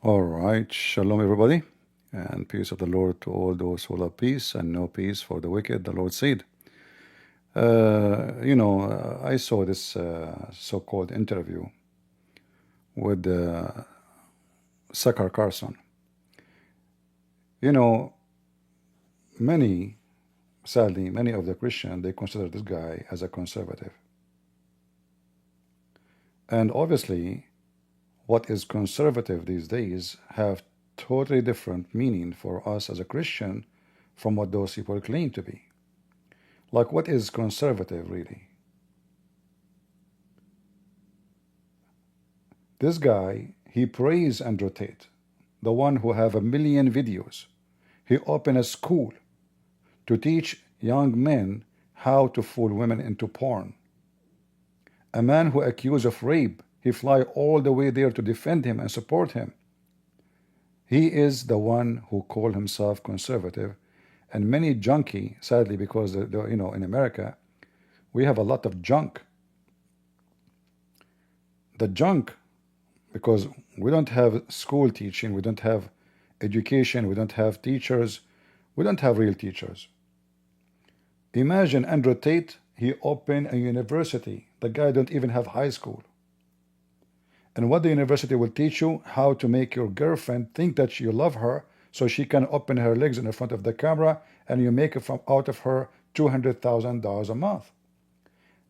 All right, shalom everybody, and peace of the Lord to all those who love peace and no peace for the wicked, the Lord said. I saw this so-called interview with Sakar Carson. You know, many, sadly, many of the Christians, they consider this guy as a conservative. And obviously, what is conservative these days have totally different meaning for us as a Christian from what those people claim to be. Like, what is conservative really? This guy, he praised Andrew Tate, the one who have 1,000,000 videos. He opened a school to teach young men how to fool women into porn. A man who accused of rape, he fly all the way there to defend him and support him. He is the one who called himself conservative, and many junkie, sadly, because in America we have a lot of junk. The junk, because we don't have school teaching, we don't have education, we don't have teachers, we don't have real teachers. Imagine Andrew Tate, he opened a university. The guy don't even have high school. And what the university will teach you, how to make your girlfriend think that you love her so she can open her legs in the front of the camera and you make it out of her $200,000 a month.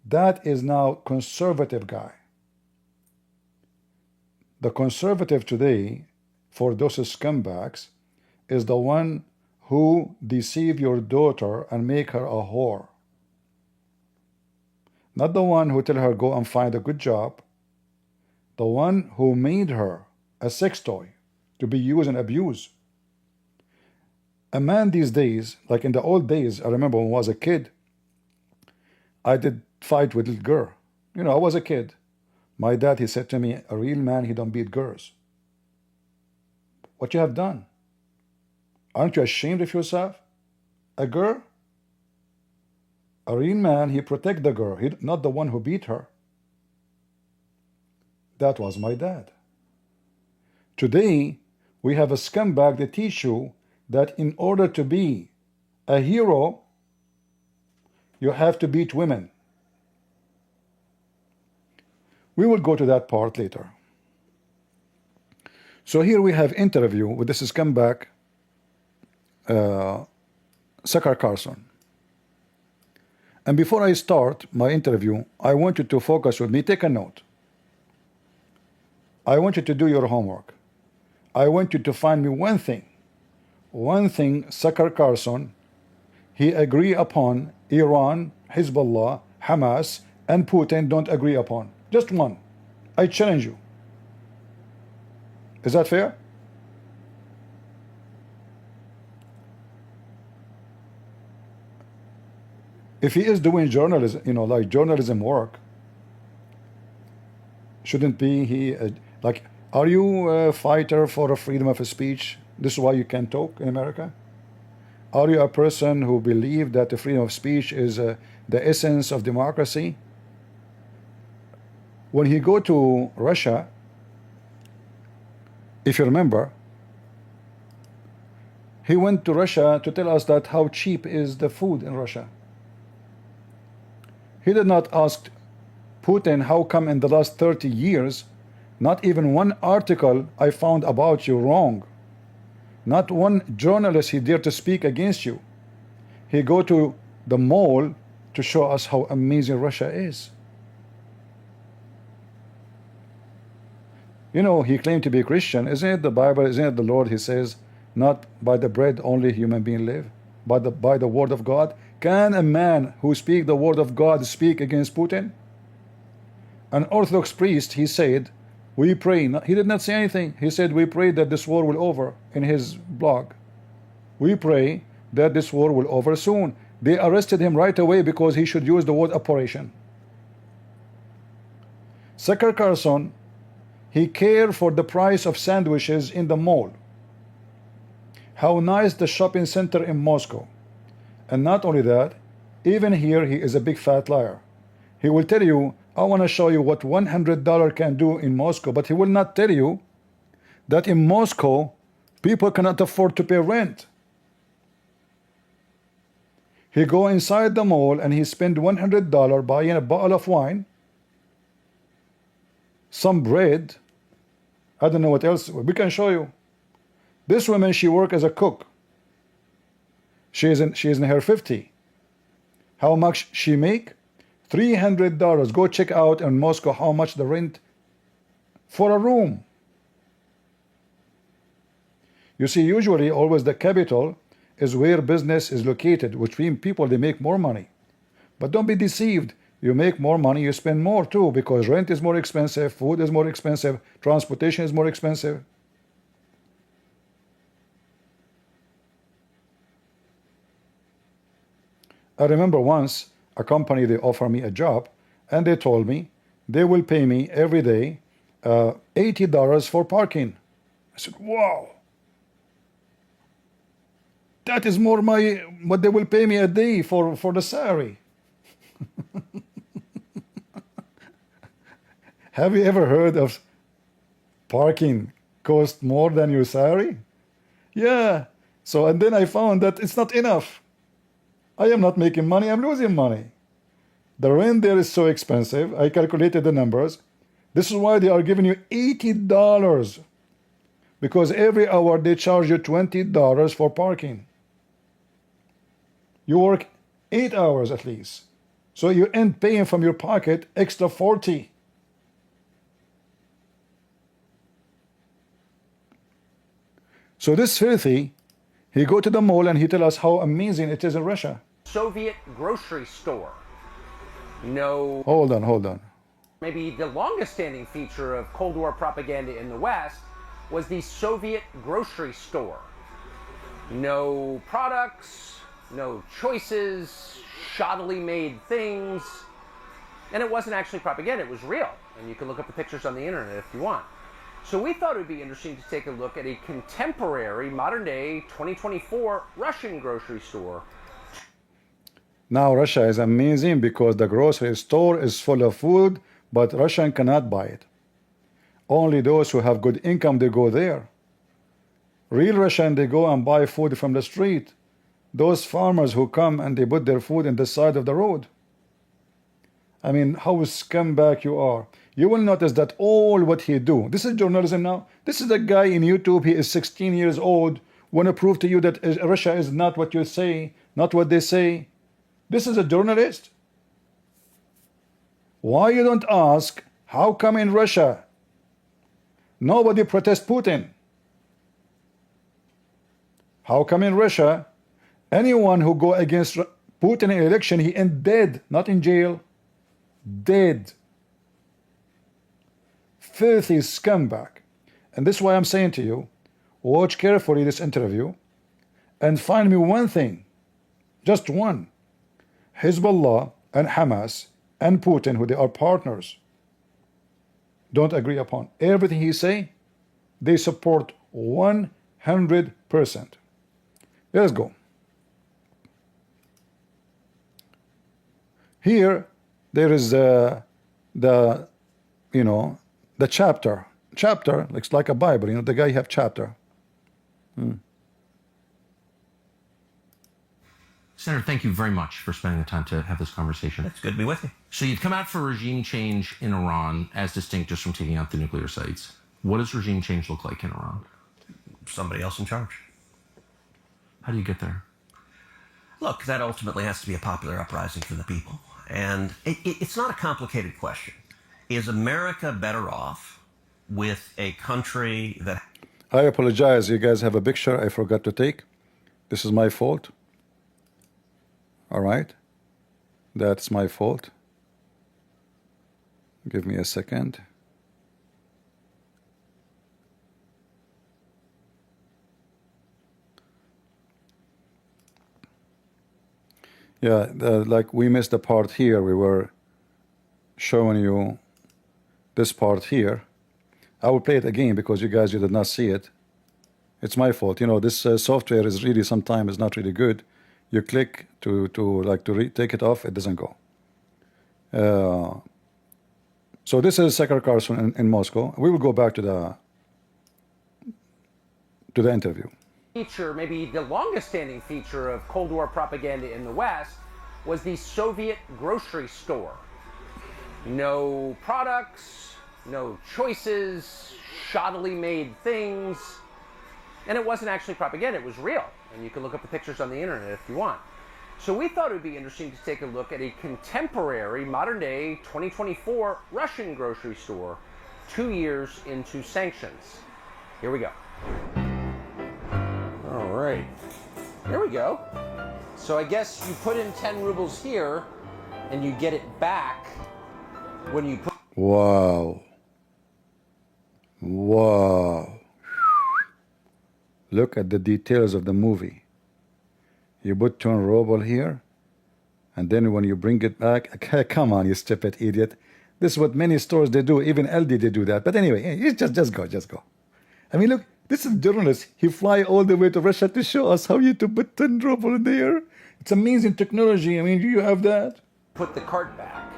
That is now conservative guy. The conservative today, for those scumbags, is the one who deceive your daughter and make her a whore. Not the one who tell her go and find a good job. The one who made her a sex toy to be used and abused. A man these days, like in the old days, I remember when I was a kid, I did fight with a little girl. I was a kid. My dad, he said to me, a real man, he don't beat girls. What you have done? Aren't you ashamed of yourself? A girl? A real man, he protect the girl, not the one who beat her. That was my dad. Today, we have a scumbag that teach you that in order to be a hero, you have to beat women. We will go to that part later. So here we have interview with this scumbag, Sakar Carson. And before I start my interview, I want you to focus with me. Take a note. I want you to do your homework. I want you to find me one thing Sakar Carson, he agree upon Iran, Hezbollah, Hamas, and Putin don't agree upon. Just one. I challenge you. Is that fair? If he is doing journalism, like journalism work, shouldn't be he like, are you a fighter for the freedom of speech? This is why you can talk in America? Are you a person who believes that the freedom of speech is the essence of democracy? When he go to Russia, if you remember, he went to Russia to tell us that how cheap is the food in Russia. He did not ask Putin how come in the last 30 years not even one article I found about you wrong. Not one journalist he dared to speak against you. He go to the mall to show us how amazing Russia is. He claimed to be a Christian. Isn't it the Bible? Isn't it the Lord? He says, not by the bread only human being live, but by the word of God. Can a man who speak the word of God speak against Putin? An Orthodox priest, he said, we pray. He did not say anything. He said, we pray that this war will over in his blog. We pray that this war will over soon. They arrested him right away because he should use the word operation. Sakar Carson, he cared for the price of sandwiches in the mall. How nice the shopping center in Moscow. And not only that, even here he is a big fat liar. He will tell you, I want to show you what $100 can do in Moscow, but he will not tell you that in Moscow people cannot afford to pay rent. He go inside the mall and he spend $100 buying a bottle of wine, some bread, I don't know what else. We can show you. This woman, she work as a cook. She is in her 50. How much she make? $300. Go check out in Moscow how much the rent for a room. You see, usually always the capital is where business is located, which means people, they make more money. But don't be deceived. You make more money, you spend more too, because rent is more expensive, food is more expensive, transportation is more expensive. I remember once a company, they offered me a job and they told me they will pay me every day $80 for parking. I said, wow, that is more what they will pay me a day for the salary. Have you ever heard of parking cost more than your salary? Yeah. So, and then I found that it's not enough. I am not making money, I'm losing money. The rent there is so expensive. I calculated the numbers. This is why they are giving you $80. Because every hour they charge you $20 for parking. You work 8 hours at least. So you end paying from your pocket extra 40. So this filthy, he go to the mall and he tell us how amazing it is in Russia. Soviet grocery store. No. Hold on. Maybe the longest standing feature of Cold War propaganda in the West was the Soviet grocery store. No products, no choices, shoddily made things. And it wasn't actually propaganda, it was real. And you can look up the pictures on the internet if you want. So we thought it would be interesting to take a look at a contemporary, modern-day, 2024 Russian grocery store. Now Russia is amazing because the grocery store is full of food, but Russian cannot buy it. Only those who have good income, they go there. Real Russian, they go and buy food from the street. Those farmers who come and they put their food in the side of the road. I mean, how scumbag you are. You will notice that all what he do, this is journalism now. This is a guy in YouTube, he is 16 years old, want to prove to you that Russia is not what you say, not what they say. This is a journalist. Why you don't ask, how come in Russia nobody protests Putin? How come in Russia anyone who go against Putin in election, he end dead, not in jail, dead. Filthy scumbag. And this is why I'm saying to you, watch carefully this interview and find me one thing, just one. Hezbollah and Hamas and Putin, who they are partners, don't agree upon everything he say. They support 100%. Let's go. Here there is the chapter looks like a Bible, the guy have chapter. Senator, thank you very much for spending the time to have this conversation. It's good to be with you. So you've come out for regime change in Iran, as distinct just from taking out the nuclear sites. What does regime change look like in Iran? Somebody else in charge. How do you get there? Look, that ultimately has to be a popular uprising for the people. And it's not a complicated question. Is America better off with a country that... I apologize, you guys have a picture I forgot to take. This is my fault. All right, that's my fault. Give me a second. Yeah, like we missed the part here. We were showing you this part here. I will play it again because you did not see it. It's my fault. This software is really sometimes not really good. You click to take it off, it doesn't go. So this is Secretary Carson in Moscow. We will go back to to the interview. Feature, maybe the longest standing feature of Cold War propaganda in the West, was the Soviet grocery store. No products, no choices, shoddily made things. And it wasn't actually propaganda, it was real. And you can look up the pictures on the internet if you want. So we thought it would be interesting to take a look at a contemporary, modern day, 2024 Russian grocery store 2 years into sanctions. Here we go. All right, here we go. So I guess you put in 10 rubles here and you get it back when you put... Wow. Wow. Look at the details of the movie. You put 10 ruble here, and then when you bring it back, come on, you stupid idiot. This is what many stores they do. Even LD they do that. But anyway, just go. I mean, look, this is a journalist. He fly all the way to Russia to show us how you to put 10 ruble in there. It's amazing technology. I mean, do you have that? Put the cart back.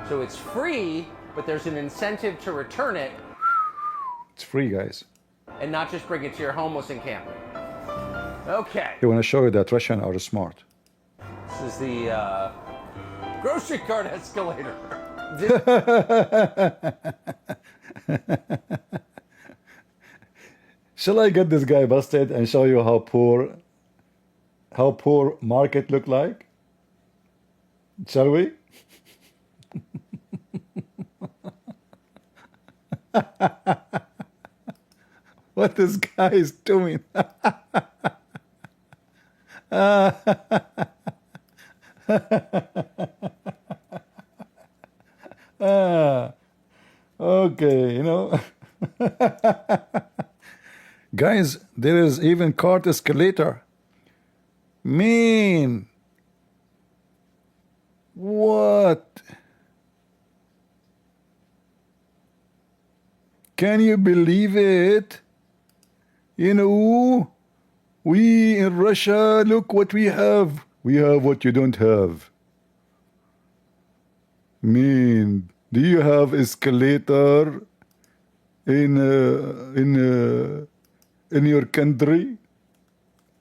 So it's free, but there's an incentive to return it. It's free, guys. And not just bring it to your homeless encampment. Okay. I want to show you that Russians are smart. This is the grocery cart escalator. Shall I get this guy busted and show you how poor market look like? Shall we? What this guy is doing? Okay, you know. Guys, there is even cart escalator. Man, what? Can you believe it? You know, we in Russia, look what we have. We have what you don't have. Man, do you have escalator in your country?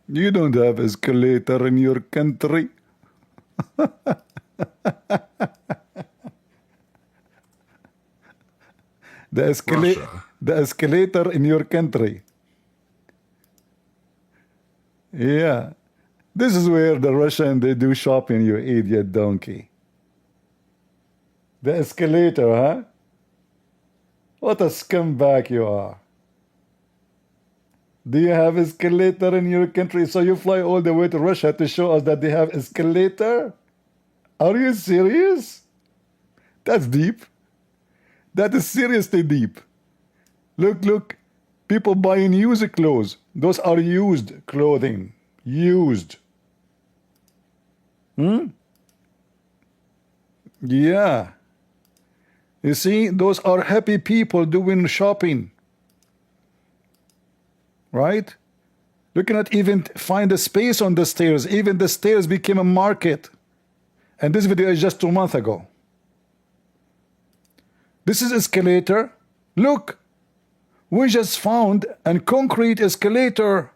You don't have escalator in your country. The escalator in your country. Yeah. This is where the Russian, they do shopping, you idiot donkey. The escalator, huh? What a scumbag you are. Do you have escalator in your country? So you fly all the way to Russia to show us that they have escalator? Are you serious? That's deep. That is seriously deep. Look. People buying used clothes. Those are used clothing. Used. Yeah. You see, those are happy people doing shopping. Right? You cannot even find a space on the stairs. Even the stairs became a market. And this video is just 2 months ago. This is escalator. Look. We just found a concrete escalator.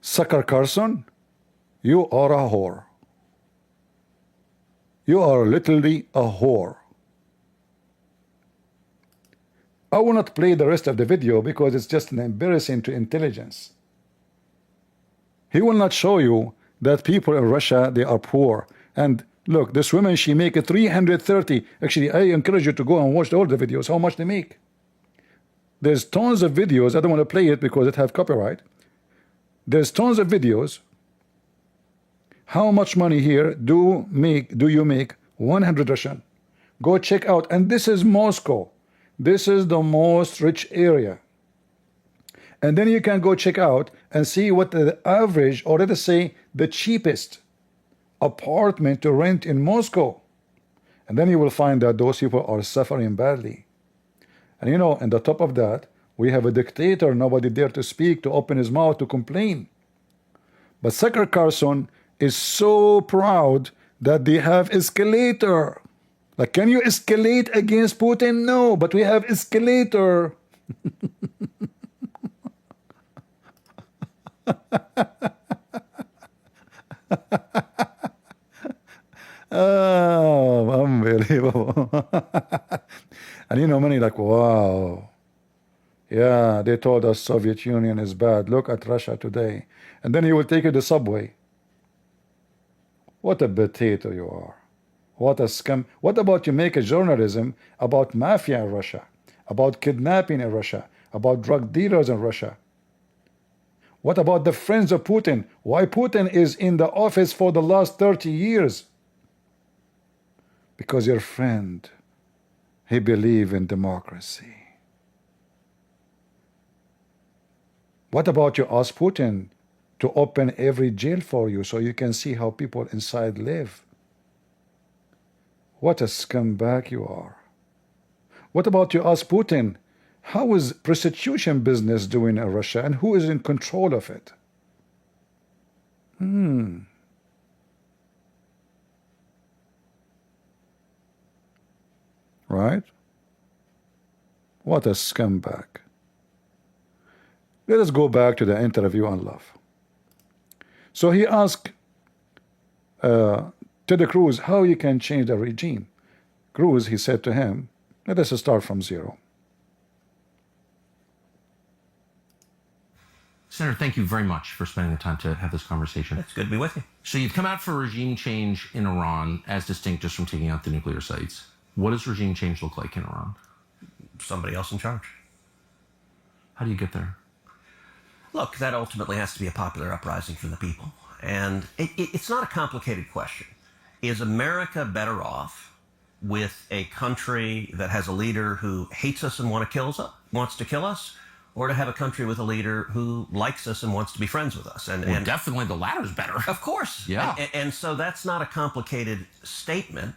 Sucker Carson, you are a whore. You are literally a whore. I will not play the rest of the video because it's just an embarrassing to intelligence. He will not show you that people in Russia, they are poor. And look, this woman, she make a 330. Actually, I encourage you to go and watch all the videos, how much they make. There's tons of videos. I don't want to play it because it have copyright. There's tons of videos. How much money here do you make 100 Russian? Go check out. And this is Moscow. This is the most rich area. And then you can go check out and see what the average, or let us say the cheapest apartment to rent in Moscow. And then you will find that those people are suffering badly. And you know, on the top of that, we have a dictator, nobody dare to speak, to open his mouth, to complain. But Sucker Carson is so proud that they have escalator. Like, can you escalate against Putin? No, but we have escalator. Oh, unbelievable. And you know, many like, wow. Yeah, they told us Soviet Union is bad. Look at Russia today. And then he will take you to the subway. What a potato you are. What a scam. What about you make a journalism about mafia in Russia, about kidnapping in Russia, about drug dealers in Russia? What about the friends of Putin? Why Putin is in the office for the last 30 years? Because your friend, he believes in democracy. What about you ask Putin to open every jail for you so you can see how people inside live? What a scumbag you are. What about you ask Putin, how is prostitution business doing in Russia and who is in control of it? Right? What a scumbag. Let us go back to the interview on love. So he asked Ted Cruz how you can change the regime. Cruz, he said to him, let us start from zero. Senator, thank you very much for spending the time to have this conversation. It's good to be with you. So you've come out for regime change in Iran, as distinct just from taking out the nuclear sites. What does regime change look like in Iran? Somebody else in charge. How do you get there? Look, that ultimately has to be a popular uprising from the people. And it's not a complicated question. Is America better off with a country that has a leader who hates us and wants to kill us, or to have a country with a leader who likes us and wants to be friends with us? And Definitely the latter's better. Of course. Yeah. And so that's not a complicated statement.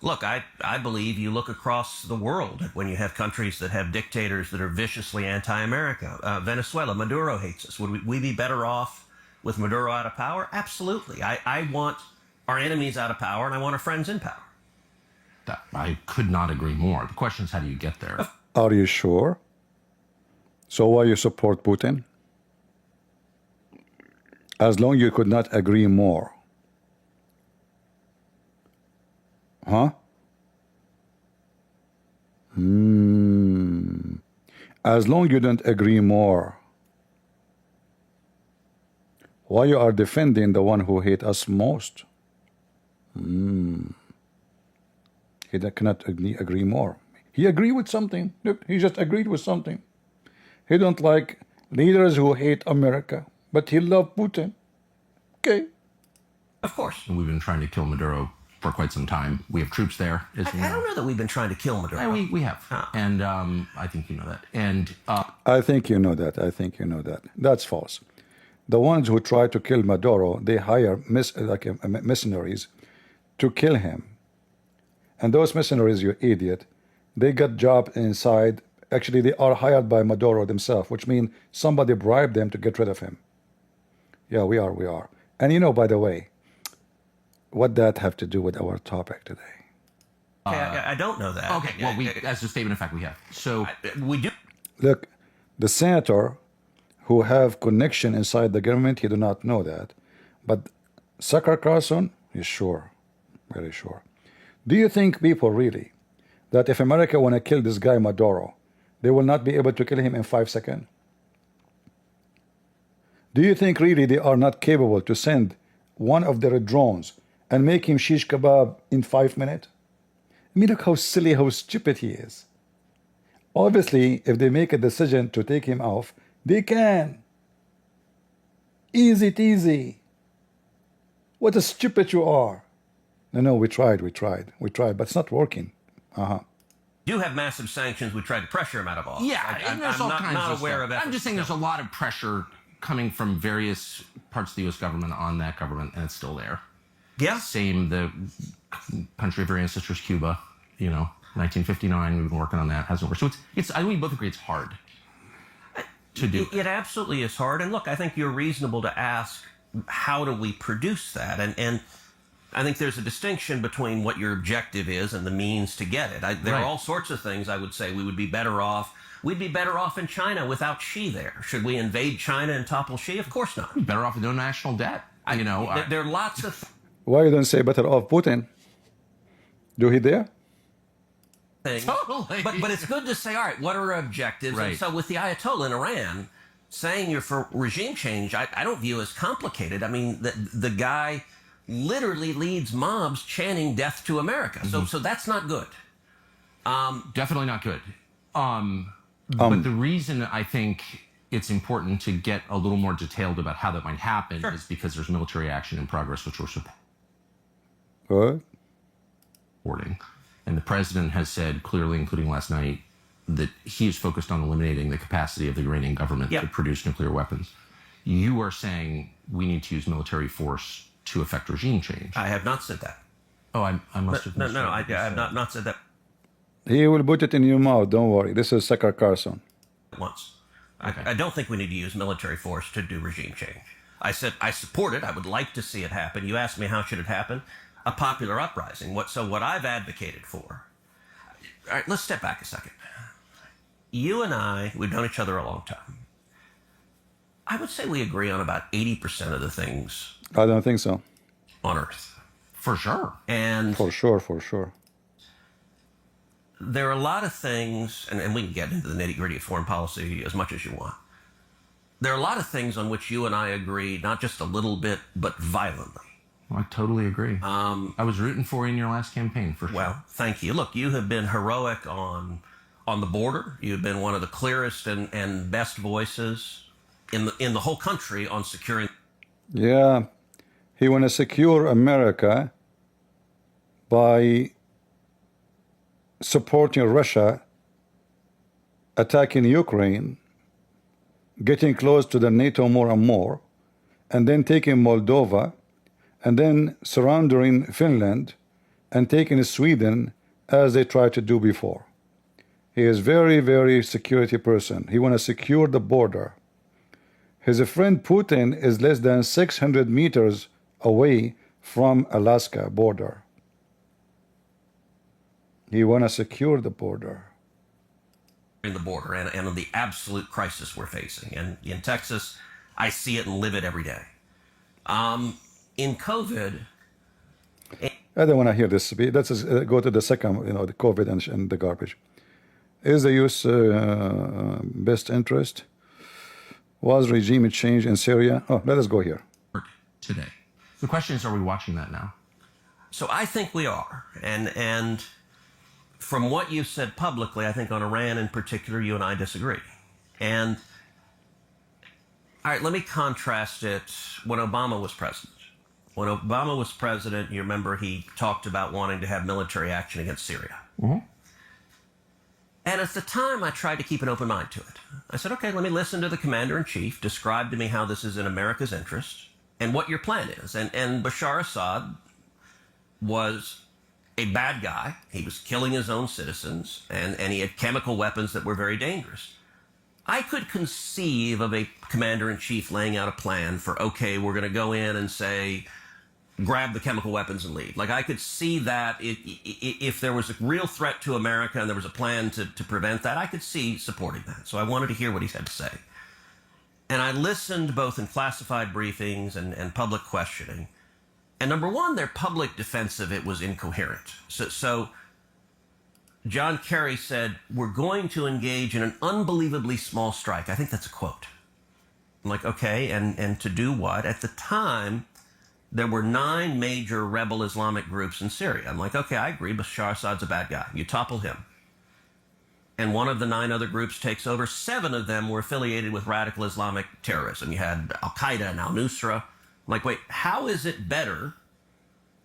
Look, I believe you look across the world when you have countries that have dictators that are viciously anti-America. Venezuela, Maduro hates us. Would we be better off with Maduro out of power? Absolutely. I want our enemies out of power, and I want our friends in power. I could not agree more. The question is, how do you get there? Are you sure? So why you support Putin? As long you could not agree more. Huh? As long you don't agree more. Why you are defending the one who hate us most? He cannot agree more. He agree with something. Look, he just agreed with something. He don't like leaders who hate America, but he love Putin. Okay. Of course. And we've been trying to kill Maduro for quite some time. We have troops there, as you know. I don't know that we've been trying to kill Maduro. We have. And I think you know that. And I think you know that. I think you know that. That's false. The ones who try to kill Maduro, they hire mercenaries to kill him. And those mercenaries, you idiot, they got job inside. Actually, they are hired by Maduro themselves, which means somebody bribed them to get rid of him. Yeah, we are. And you know, by the way, what that have to do with our topic today? I don't know that. okay, well, as a statement of fact, we have. So we do. Look, the senator who have connection inside the government, he do not know that. But Tucker Carlson is sure, very sure. Do you think people really that if America want to kill this guy Maduro, they will not be able to kill him in 5 seconds? Do you think really they are not capable to send one of their drones and make him shish kebab in 5 minutes? I mean, look how silly, how stupid he is. Obviously, if they make a decision to take him off, they can. Easy peasy. What a stupid you are. No, we tried, but it's not working. Do have massive sanctions. We tried to pressure him out of office. yeah, and there's all kinds not of aware stuff. of I'm just saying there's a lot of pressure coming from various parts of the U.S. government on that government, and it's still there. Yeah. Same, the country of your ancestors, Cuba, 1959, we've been working on that, hasn't worked. So it's I think we both agree it's hard to do. It absolutely is hard. And look, I think you're reasonable to ask, how do we produce that? And I think there's a distinction between what your objective is and the means to get it. There are all sorts of things I would say we would be better off. We'd be better off in China without Xi there. Should we invade China and topple Xi? Of course not. Better off with no national debt. There are lots of Why you don't say better off Putin? Do he there? things. Totally. But it's good to say, all right, what are our objectives? Right. And so with the Ayatollah in Iran, saying you're for regime change, I don't view as complicated. I mean, the guy literally leads mobs chanting death to America. So that's not good. Definitely not good. But the reason I think it's important to get a little more detailed about how that might happen is because there's military action in progress, which we're What? supporting. And the president has said clearly, including last night, that he is focused on eliminating the capacity of the Iranian government to produce nuclear weapons. You are saying we need to use military force to effect regime change. I have not said that. Oh, I must have. No, I have not said that He will put it in your mouth. Don't worry. This is Sakar Carson. once. Okay. I don't think we need to use military force to do regime change. I said I support it. I would like to see it happen. You asked me how should it happen? A popular uprising. What I've advocated for. All right, let's step back a second. You and I, we've known each other a long time. I would say we agree on about 80% of the things I don't think so. on Earth. For sure. And For sure. there are a lot of things, and we can get into the nitty-gritty of foreign policy as much as you want. There are a lot of things on which you and I agree, not just a little bit, but violently. I totally agree. I was rooting for you in your last campaign, for sure. Well, thank you. Look, you have been heroic on the border. You've been one of the clearest and best voices in the whole country on securing. Yeah. He want to secure America by supporting Russia, attacking Ukraine, getting close to the NATO more and more, and then taking Moldova, and then surrendering Finland and taking Sweden as they tried to do before. He is very, very security person. He want to secure the border. His friend Putin is less than 600 meters away from Alaska border. He want to secure the border. The border and the absolute crisis we're facing. And in Texas, I see it and live it every day. In COVID, I don't want to hear this. Let's just go to the second, the COVID and the garbage. Is the U.S. best interest? Was regime change in Syria? Oh, let us go here. Today. The question is, are we watching that now? so I think we are. And from what you've said publicly, I think on Iran in particular, you and I disagree. And all right, let me contrast it when Obama was president. When Obama was president, you remember he talked about wanting to have military action against Syria. Mm-hmm. And at the time, I tried to keep an open mind to it. I said, okay, let me listen to the commander-in-chief, describe to me how this is in America's interest and what your plan is. And Bashar Assad was a bad guy. He was killing his own citizens, and he had chemical weapons that were very dangerous. I could conceive of a commander-in-chief laying out a plan for, okay, we're going to go in and say, grab the chemical weapons and leave. Like, I could see that if there was a real threat to America and there was a plan to prevent that, I could see supporting that. So I wanted to hear what he had to say. And I listened both in classified briefings and public questioning. And number one, their public defense of it was incoherent. So John Kerry said, we're going to engage in an unbelievably small strike. I think that's a quote. I'm like, okay, and to do what? At the time, there were 9 major rebel Islamic groups in Syria. I'm like, okay, I agree, Bashar Assad's a bad guy. You topple him. And one of the 9 other groups takes over. 7 of them were affiliated with radical Islamic terrorism. You had Al-Qaeda and Al-Nusra. I'm like, wait, how is it better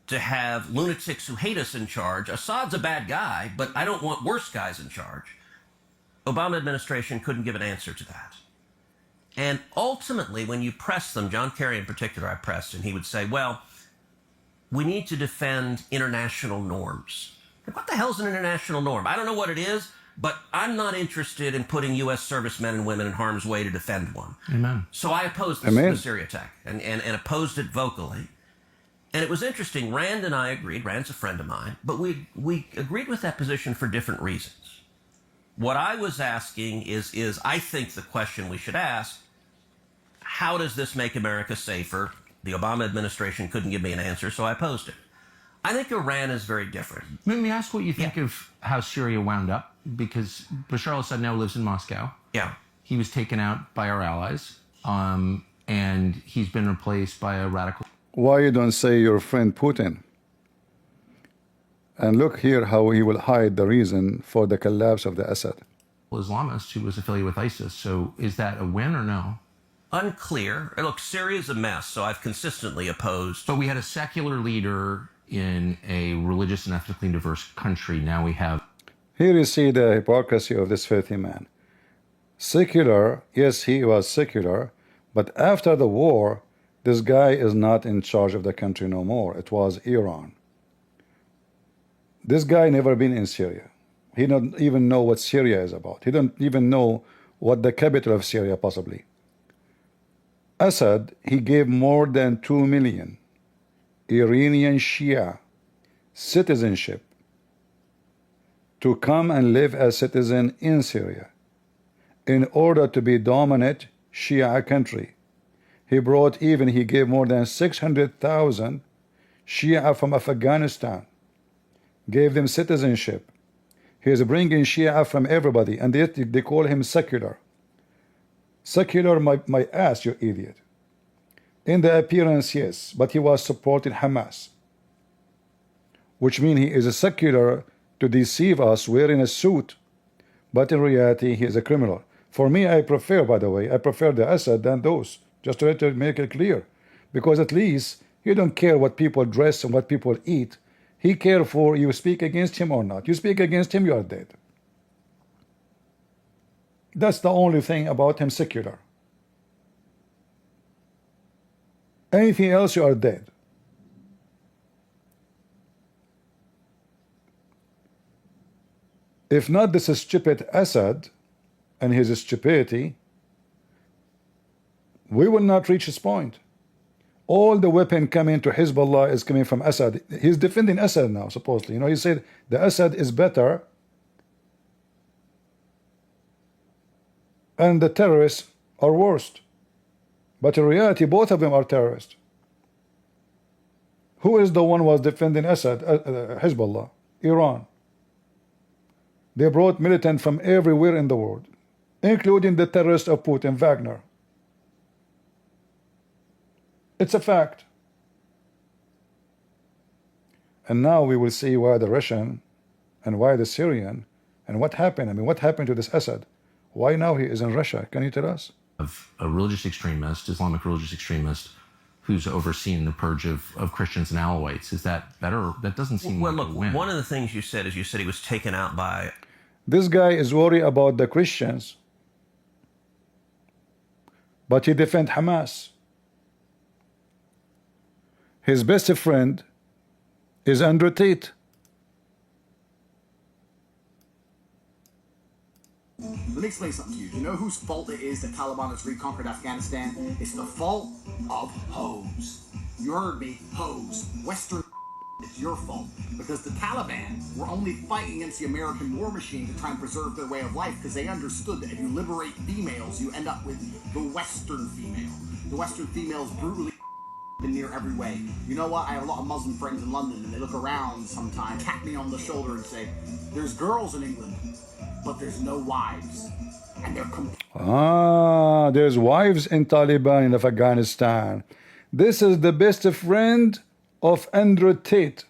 to have lunatics who hate us in charge? Assad's a bad guy, but I don't want worse guys in charge. Obama administration couldn't give an answer to that. And ultimately, when you press them, John Kerry in particular, I pressed, and he would say, well, we need to defend international norms. Like, what the hell's an international norm? I don't know what it is, but I'm not interested in putting U.S. servicemen and women in harm's way to defend one. Amen. So I opposed the Syria attack and opposed it vocally. And it was interesting. Rand and I agreed. Rand's a friend of mine, but we agreed with that position for different reasons. What I was asking is I think the question we should ask: how does this make America safer? The Obama administration couldn't give me an answer, so I posed it. I think Iran is very different. Let me ask what you think of how Syria wound up, because Bashar al-Assad now lives in Moscow. Yeah. He was taken out by our allies, and he's been replaced by a radical. Why you don't say your friend Putin? And look here how he will hide the reason for the collapse of the Assad. Islamist who was affiliated with ISIS. So is that a win or no? Unclear. Look, Syria's a mess, so I've consistently opposed. But we had a secular leader in a religious and ethnically diverse country. Now we have. Here you see the hypocrisy of this filthy man. Secular, yes, he was secular, but after the war, this guy is not in charge of the country no more. It was Iran. This guy never been in Syria. He don't even know what Syria is about. He don't even know what the capital of Syria possibly. Assad, he gave more than 2 million Iranian Shia citizenship to come and live as citizen in Syria in order to be dominant Shia country. He gave more than 600,000 Shia from Afghanistan, gave them citizenship. He is bringing Shia from everybody, and they call him secular. Secular, my ass, you idiot. In the appearance, yes, but he was supporting Hamas, which means he is a secular to deceive us wearing a suit, but in reality, he is a criminal. For me, I prefer, by the way, I prefer the Assad than those, just to make it clear, because at least he don't care what people dress and what people eat. He cares for you speak against him or not. You speak against him, you are dead. That's the only thing about him secular. Anything else, you are dead. If not this stupid Assad and his stupidity, we will not reach this point. All the weapon coming to Hezbollah is coming from Assad. He's defending Assad now, supposedly. You know, he said the Assad is better and the terrorists are worst. But in reality, both of them are terrorists. Who is the one who was defending Assad? Hezbollah, Iran. They brought militants from everywhere in the world, including the terrorists of Putin, Wagner. It's a fact. And now we will see why the Russian and why the Syrian and what happened. I mean, what happened to this Assad? Why now he is in Russia? Can you tell us? Of a religious extremist, Islamic religious extremist, who's overseen the purge of Christians and Alawites. Is that better? That doesn't seem well, like look, a win. one of the things you said is you said he was taken out by. This guy is worried about the Christians, but he defends Hamas. His best friend is Andrew Tate. Let me explain something to you. You know whose fault it is that Taliban has reconquered Afghanistan? It's the fault of hoes. You heard me, hoes. Western. It's your fault. Because the Taliban were only fighting against the American war machine to try and preserve their way of life, because they understood that if you liberate females, you end up with the Western female. The Western female is brutally in near every way. You know what? I have a lot of Muslim friends in London, and they look around sometimes, tap me on the shoulder and say, there's girls in England, but there's no wives. And they're there's wives in Taliban in Afghanistan. This is the best friend of Andrew Tate.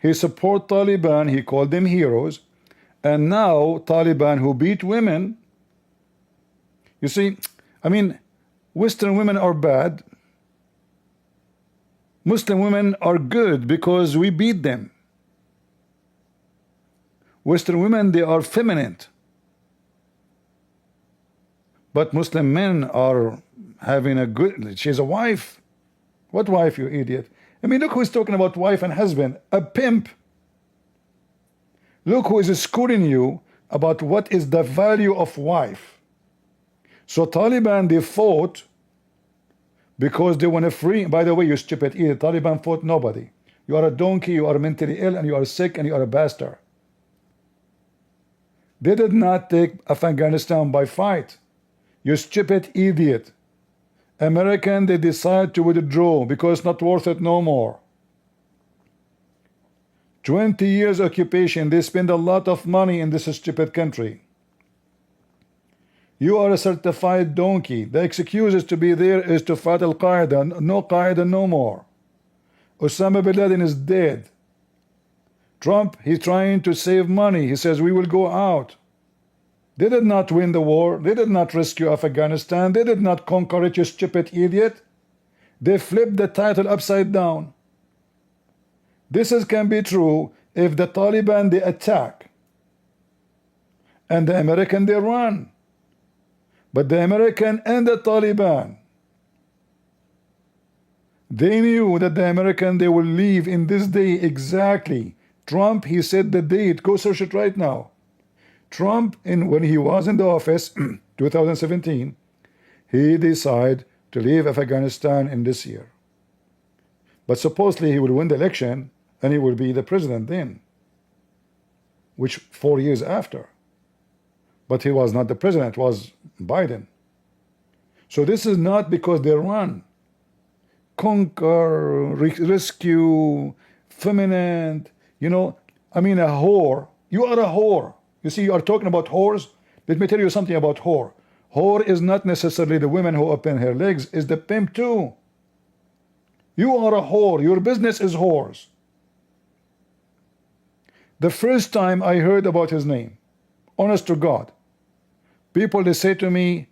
He support Taliban, he called them heroes, and now Taliban who beat women. You see, I mean, Western women are bad. Muslim women are good because we beat them. Western women, they are feminine. But Muslim men are having a good, she's a wife. What wife, you idiot? I mean, look who's talking about wife and husband, a pimp. Look who is schooling you about what is the value of wife. So Taliban, they fought because they want to free. By the way, you stupid idiot, Taliban fought nobody. You are a donkey, you are mentally ill, and you are sick, and you are a bastard. They did not take Afghanistan by fight. You stupid idiot. American, they decide to withdraw because it's not worth it no more. 20 years occupation, they spend a lot of money in this stupid country. You are a certified donkey. The excuse to be there is to fight Al-Qaeda. No Qaeda no more. Osama bin Laden is dead. Trump, he's trying to save money. He says we will go out. They did not win the war. They did not rescue Afghanistan. They did not conquer it, you stupid idiot. They flipped the title upside down. This can be true if the Taliban, they attack and the American, they run. But the American and the Taliban, they knew that the American, they will leave in this day exactly. Trump, he said the date. Go search it right now. Trump, when he was in the office, 2017, he decided to leave Afghanistan in this year. But supposedly he will win the election and he will be the president then, which 4 years after. But he was not the president, it was Biden. So this is not because they run. Conquer, rescue, feminine, you know, I mean a whore. You are a whore. You see, you are talking about whores. Let me tell you something about whore. Whore is not necessarily the woman who open her legs, it's the pimp too. You are a whore. Your business is whores. The first time I heard about his name, honest to God, people, they say to me,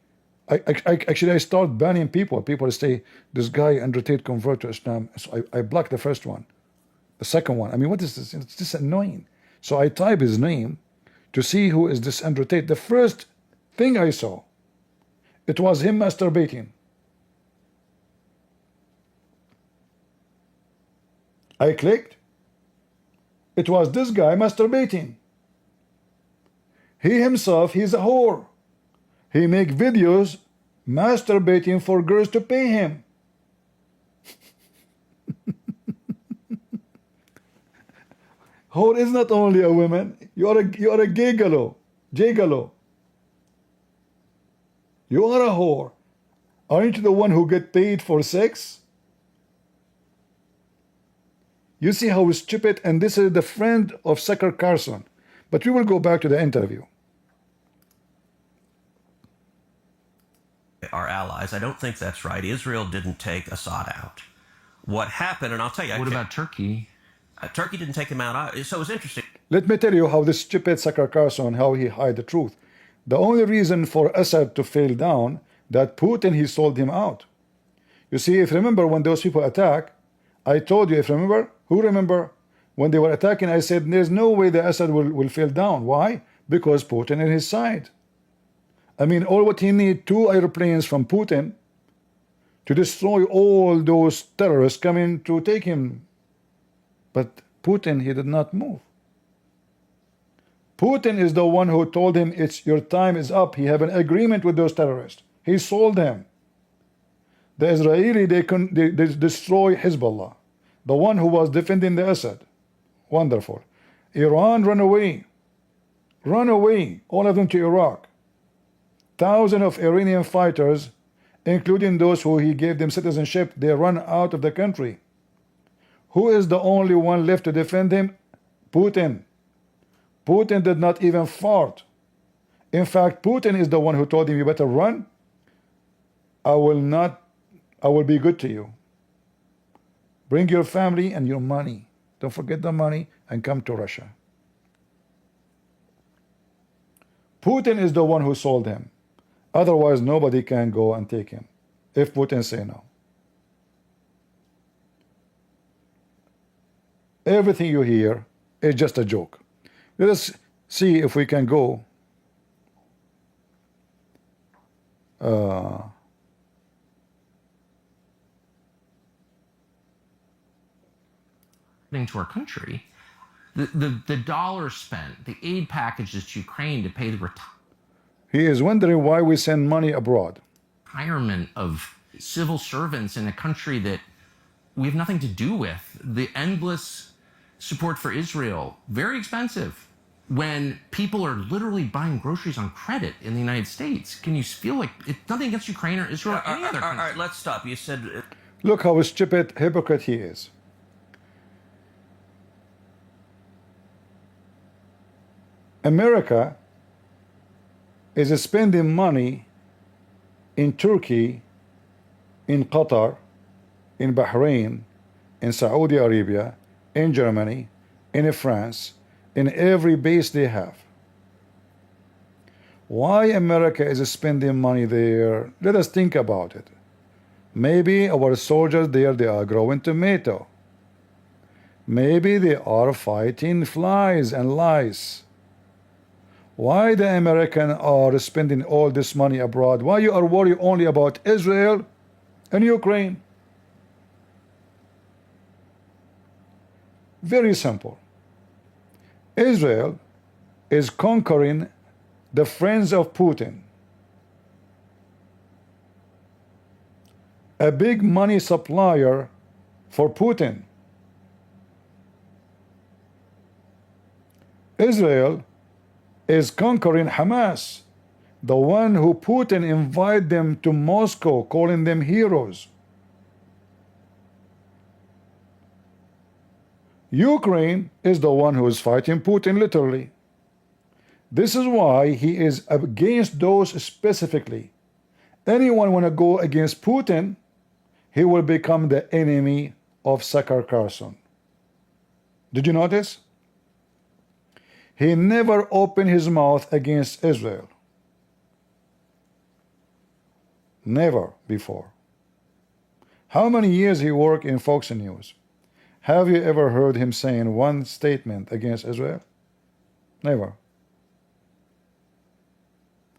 I start banning people. People say, this guy Andrew Tate convert to Islam. So I blocked the first one. The second one, I mean, what is this? It's just annoying. So I type his name to see who is this Andrew Tate. The first thing I saw, it was him masturbating. I clicked. It was this guy masturbating. He himself, he's a whore. He make videos masturbating for girls to pay him. Whore is not only a woman. You are a gigolo. Gigolo. You are a whore. Aren't you the one who get paid for sex? You see how stupid, and this is the friend of Sucker Carson. But we will go back to the interview. Our allies, I don't think that's right. Israel didn't take Assad out. What happened, and I'll tell you. What about Turkey? Turkey didn't take him out. So it was interesting. Let me tell you how this stupid Sucker Carson, how he hide the truth. The only reason for Assad to fail down, that Putin, he sold him out. You see, if you remember when those people attack, I told you, if you remember, who remember? When they were attacking, I said, there's no way the Assad will fail down. Why? Because Putin is his side. I mean, all what he need, 2 airplanes from Putin to destroy all those terrorists coming to take him. But Putin, he did not move. Putin is the one who told him, your time is up. He have an agreement with those terrorists. He sold them. The Israeli, they destroy Hezbollah, the one who was defending the Assad. Wonderful. Iran run away. Run away, all of them to Iraq. Thousands of Iranian fighters, including those who he gave them citizenship, they run out of the country. Who is the only one left to defend him? Putin. Putin did not even fart. In fact, Putin is the one who told him, you better run. I will be good to you. Bring your family and your money. Don't forget the money and come to Russia. Putin is the one who sold him. Otherwise, nobody can go and take him if Putin say no. Everything you hear is just a joke. Let us see if we can go to our country. The dollars spent, the aid packages to Ukraine to pay the He is wondering why we send money abroad. retirement of civil servants in a country that we have nothing to do with. The endless support for Israel, very expensive. When people are literally buying groceries on credit in the United States, can you feel like it's nothing against Ukraine or Israel or any other country? All right, let's stop. You said... Look how stupid, hypocrite he is. America is spending money in Turkey, in Qatar, in Bahrain, in Saudi Arabia, in Germany, in France, in every base they have. Why America is spending money there? Let us think about it. Maybe our soldiers there, they are growing tomato. Maybe they are fighting flies and lice. Why the Americans are spending all this money abroad? Why you are worried only about Israel and Ukraine? Very simple. Israel is conquering the friends of Putin. A big money supplier for Putin. Israel is conquering Hamas, the one who Putin invited them to Moscow, calling them heroes. Ukraine is the one who is fighting Putin literally. This is why he is against those specifically. Anyone want to go against Putin, he will become the enemy of Tucker Carlson. Did you notice? He never opened his mouth against Israel. Never before. How many years he worked in Fox News? Have you ever heard him saying one statement against Israel? Never.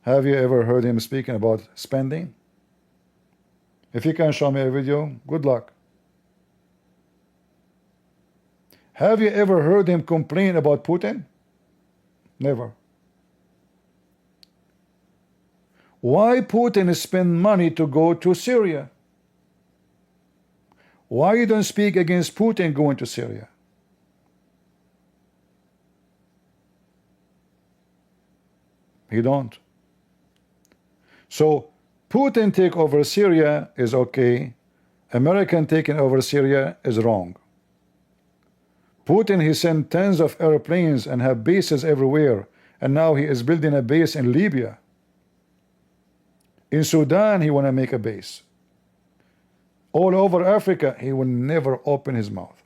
Have you ever heard him speaking about spending? If you can show me a video, good luck. Have you ever heard him complain about Putin? Never. Why Putin spend money to go to Syria? Why you don't speak against Putin going to Syria? He don't. So Putin take over Syria is okay. American taking over Syria is wrong. Putin, he sent tens of airplanes and have bases everywhere, and now he is building a base in Libya. In Sudan he want to make a base. All over Africa he will never open his mouth.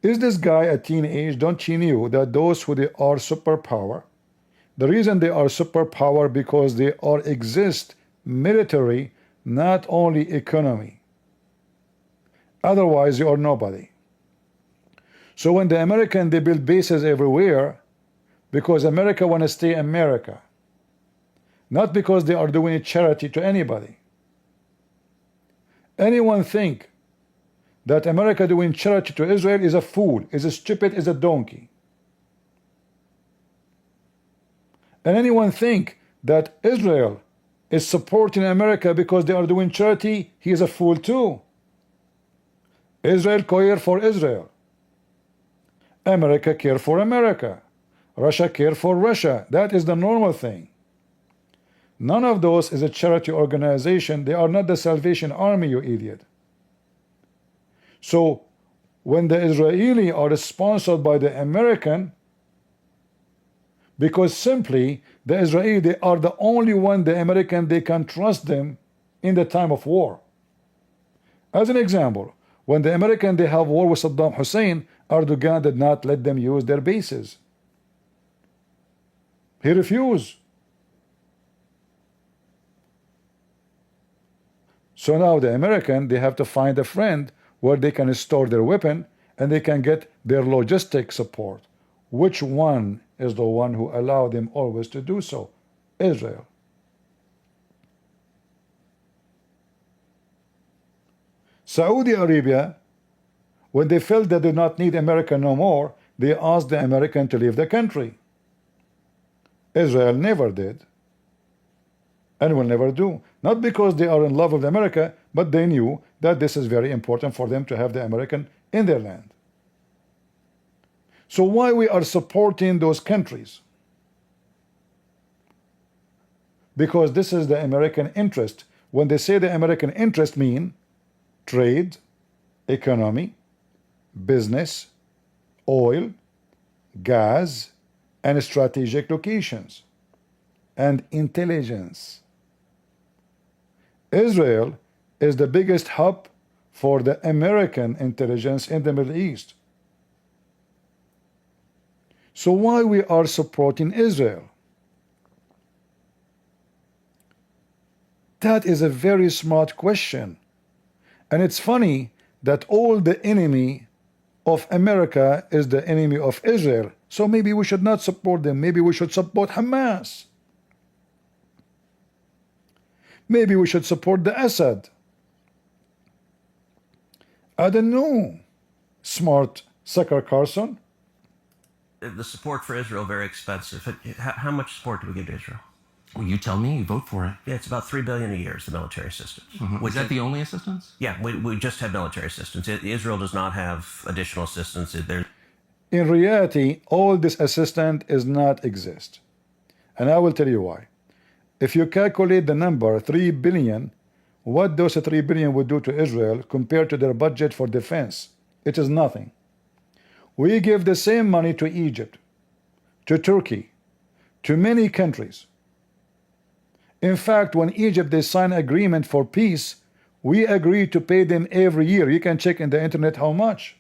Is this guy a teenage? Don't he know that those who they are superpower, the reason they are superpower because they are exist military, not only economy. Otherwise you are nobody. So when the American, they build bases everywhere because America want to stay America, not because they are doing a charity to anybody. Anyone think that America doing charity to Israel is a fool, is a stupid, is a donkey. And anyone think that Israel is supporting America because they are doing charity, he is a fool too. Israel care for Israel. America care for America. Russia care for Russia. That is the normal thing. None of those is a charity organization. They are not the Salvation Army, you idiot. So when the Israeli are sponsored by the American, because simply the Israeli, they are the only one, the American, they can trust them in the time of war. As an example, when the American, they have war with Saddam Hussein, Erdogan did not let them use their bases. He refused. So now the American, they have to find a friend where they can store their weapon and they can get their logistic support. Which one is the one who allowed them always to do so? Israel. Saudi Arabia, when they felt they did not need America no more, they asked the American to leave the country. Israel never did. and will never do. Not because they are in love with America, but they knew that this is very important for them to have the American in their land. So why we are supporting those countries? Because this is the American interest. When they say the American interest, mean trade, economy, business, oil, gas, and strategic locations, and intelligence. Israel is the biggest hub for the American intelligence in the Middle East. So why we are supporting Israel? That is a very smart question. And it's funny that all the enemy of America is the enemy of Israel. So maybe we should not support them. Maybe we should support Hamas. Maybe we should support the Assad. I don't know, smart sucker Carson. The support for Israel very expensive. How much support do we give to Israel? Well, you tell me. You vote for it. Yeah, it's about $3 billion a year is the military assistance. Is that the only assistance? Yeah, we just have military assistance. Israel does not have additional assistance. In reality, all this assistance does not exist. And I will tell you why. If you calculate the number 3 billion, what those 3 billion would do to Israel compared to their budget for defense, it is nothing. We give the same money to Egypt, to Turkey, to many countries. In fact, when Egypt they sign agreement for peace, we agree to pay them every year. You can check in the internet how much.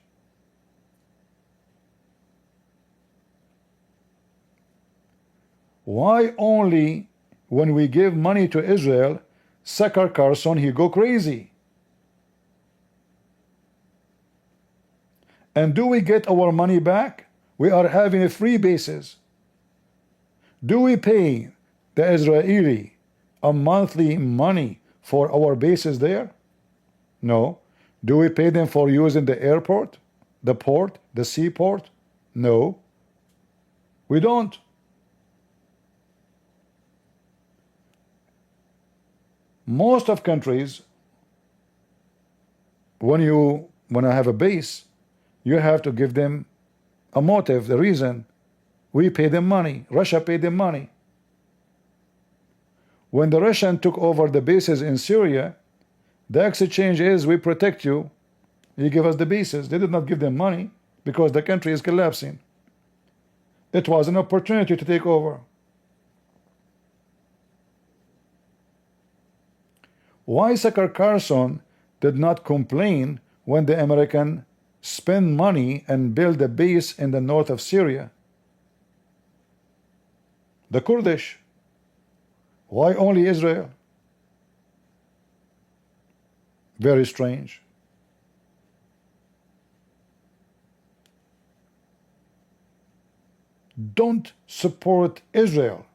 Why only when we give money to Israel, Sucker Carson, he go crazy? And do we get our money back? We are having a free basis. Do we pay the Israeli a monthly money for our bases there? No. Do we pay them for using the airport, the port, the seaport? No. We don't. Most of countries, when I have a base, you have to give them a motive, the reason. We pay them money. Russia paid them money. When the Russians took over the bases in Syria, the exchange is we protect you, you give us the bases. They did not give them money because the country is collapsing. It was an opportunity to take over. Why Sucker Carson did not complain when the American spend money and build a base in the north of Syria? The Kurdish. Why only Israel? Very strange. Don't support Israel.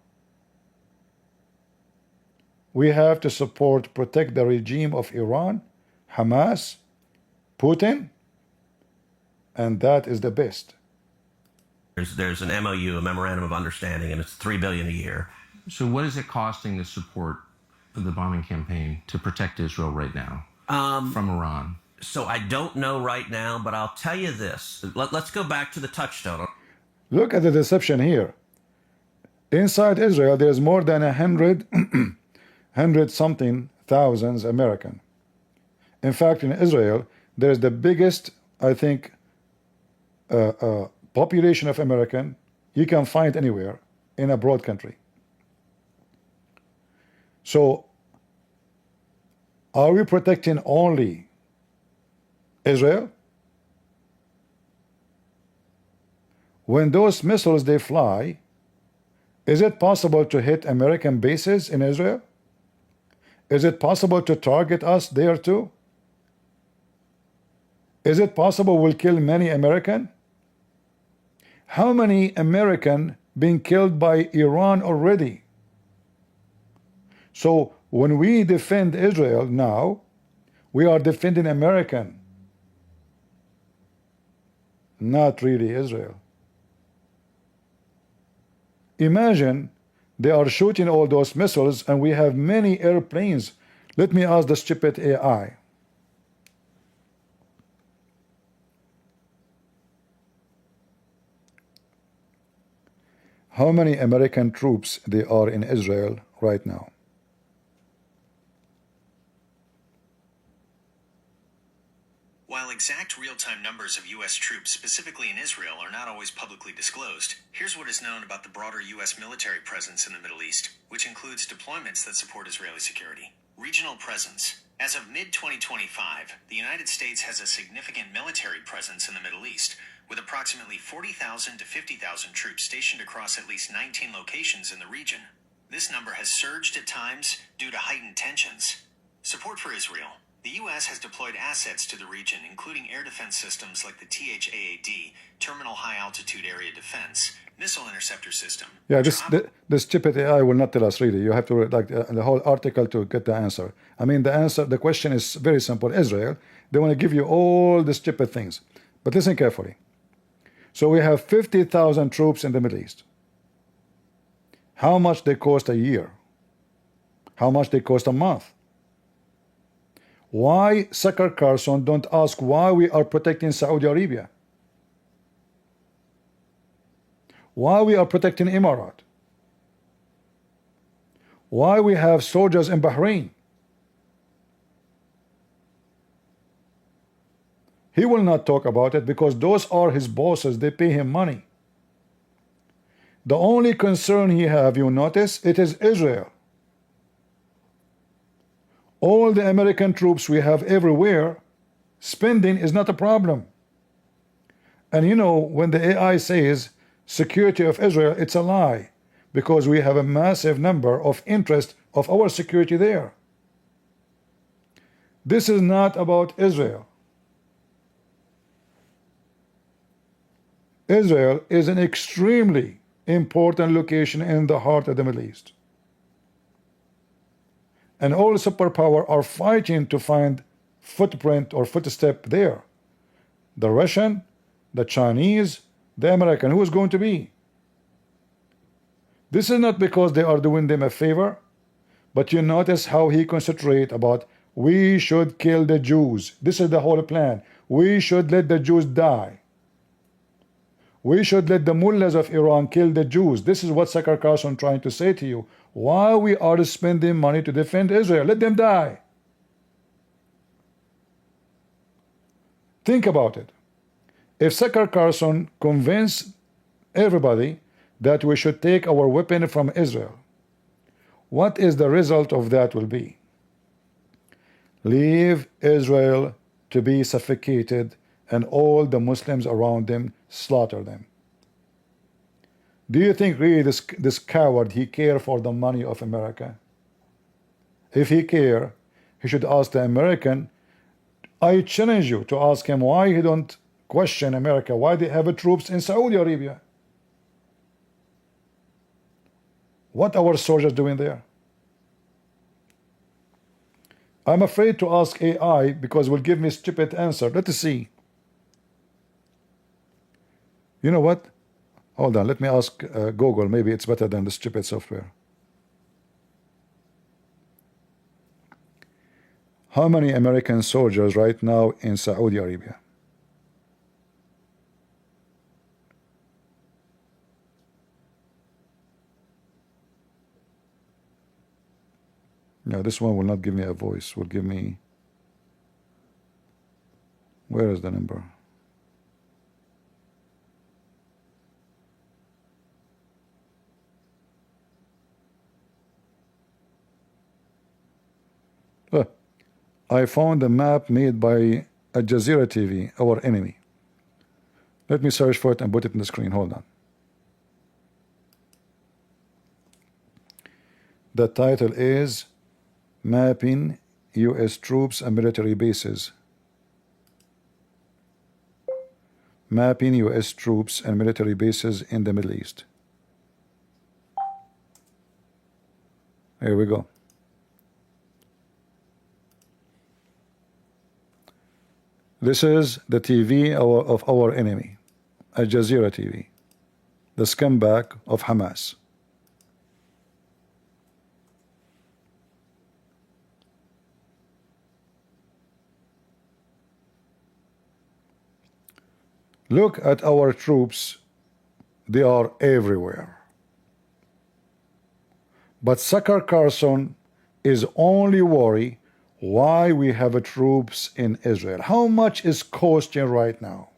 We have to protect the regime of Iran, Hamas, Putin, and that is the best. There's an MOU, a memorandum of understanding, and it's $3 billion a year. So what is it costing to support the bombing campaign to protect Israel right now from Iran? So I don't know right now, but I'll tell you this. Let's go back to the touchstone. Look at the deception here. Inside Israel, there's more than 100-something thousands American. In fact, in Israel, there's the biggest, I think, population of American you can find anywhere in a broad country. So, are we protecting only Israel? When those missiles they fly, is it possible to hit American bases in Israel? Is it possible to target us there too? Is it possible we'll kill many American? How many American being killed by Iran already? So when we defend Israel now, we are defending American, not really Israel. Imagine They are shooting all those missiles, and we have many airplanes. Let me ask the stupid AI. How many American troops they are in Israel right now? While exact real-time numbers of U.S. troops, specifically in Israel, are not always publicly disclosed, here's what is known about the broader U.S. military presence in the Middle East, which includes deployments that support Israeli security. Regional presence. As of mid-2025, the United States has a significant military presence in the Middle East, with approximately 40,000 to 50,000 troops stationed across at least 19 locations in the region. This number has surged at times due to heightened tensions. Support for Israel. The U.S. has deployed assets to the region, including air defense systems like the THAAD, Terminal High Altitude Area Defense, missile interceptor system. Yeah, this stupid AI will not tell us really. You have to read like the whole article to get the answer. I mean, the question is very simple. Israel, they want to give you all the stupid things. But listen carefully. So we have 50,000 troops in the Middle East. How much they cost a year? How much they cost a month? Why Sucker Carson don't ask why we are protecting Saudi Arabia? Why we are protecting Emirat? Why we have soldiers in Bahrain? He will not talk about it because those are his bosses. They pay him money. The only concern he have, you notice, it is Israel. All the American troops we have everywhere, spending is not a problem. And you know, when the AI says security of Israel, it's a lie, because we have a massive number of interest of our security there. This is not about Israel. Israel is an extremely important location in the heart of the Middle East. And all superpowers are fighting to find footprint or footstep there. The Russian, the Chinese, the American. Who is going to be? This is not because they are doing them a favor, but you notice how he concentrates about we should kill the Jews. This is the whole plan. We should let the Jews die. We should let the mullahs of Iran kill the Jews. This is what Sucker Carson trying to say to you. Why we are spending money to defend Israel? Let them die. Think about it. If Sucker Carson convinced everybody that we should take our weapon from Israel, what is the result of that will be? Leave Israel to be suffocated and all the Muslims around them slaughter them. Do you think really this coward, he care for the money of America? If he care, he should ask the American. I challenge you to ask him why he don't question America, why they have troops in Saudi Arabia. What our soldiers doing there? I'm afraid to ask AI because it will give me a stupid answer. Let us see. You know what? Hold on, let me ask Google. Maybe it's better than the stupid software. How many American soldiers right now in Saudi Arabia? No, this one will not give me a voice. Will give me. Where is the number? I found a map made by Al Jazeera TV, our enemy. Let me search for it and put it on the screen. Hold on. The title is Mapping U.S. Troops and Military Bases. Mapping U.S. Troops and Military Bases in the Middle East. Here we go. This is the TV of our enemy, Al Jazeera TV, the scumbag of Hamas. Look at our troops, they are everywhere. But Tucker Carlson is only worried why we have troops in Israel. How much is costing right now?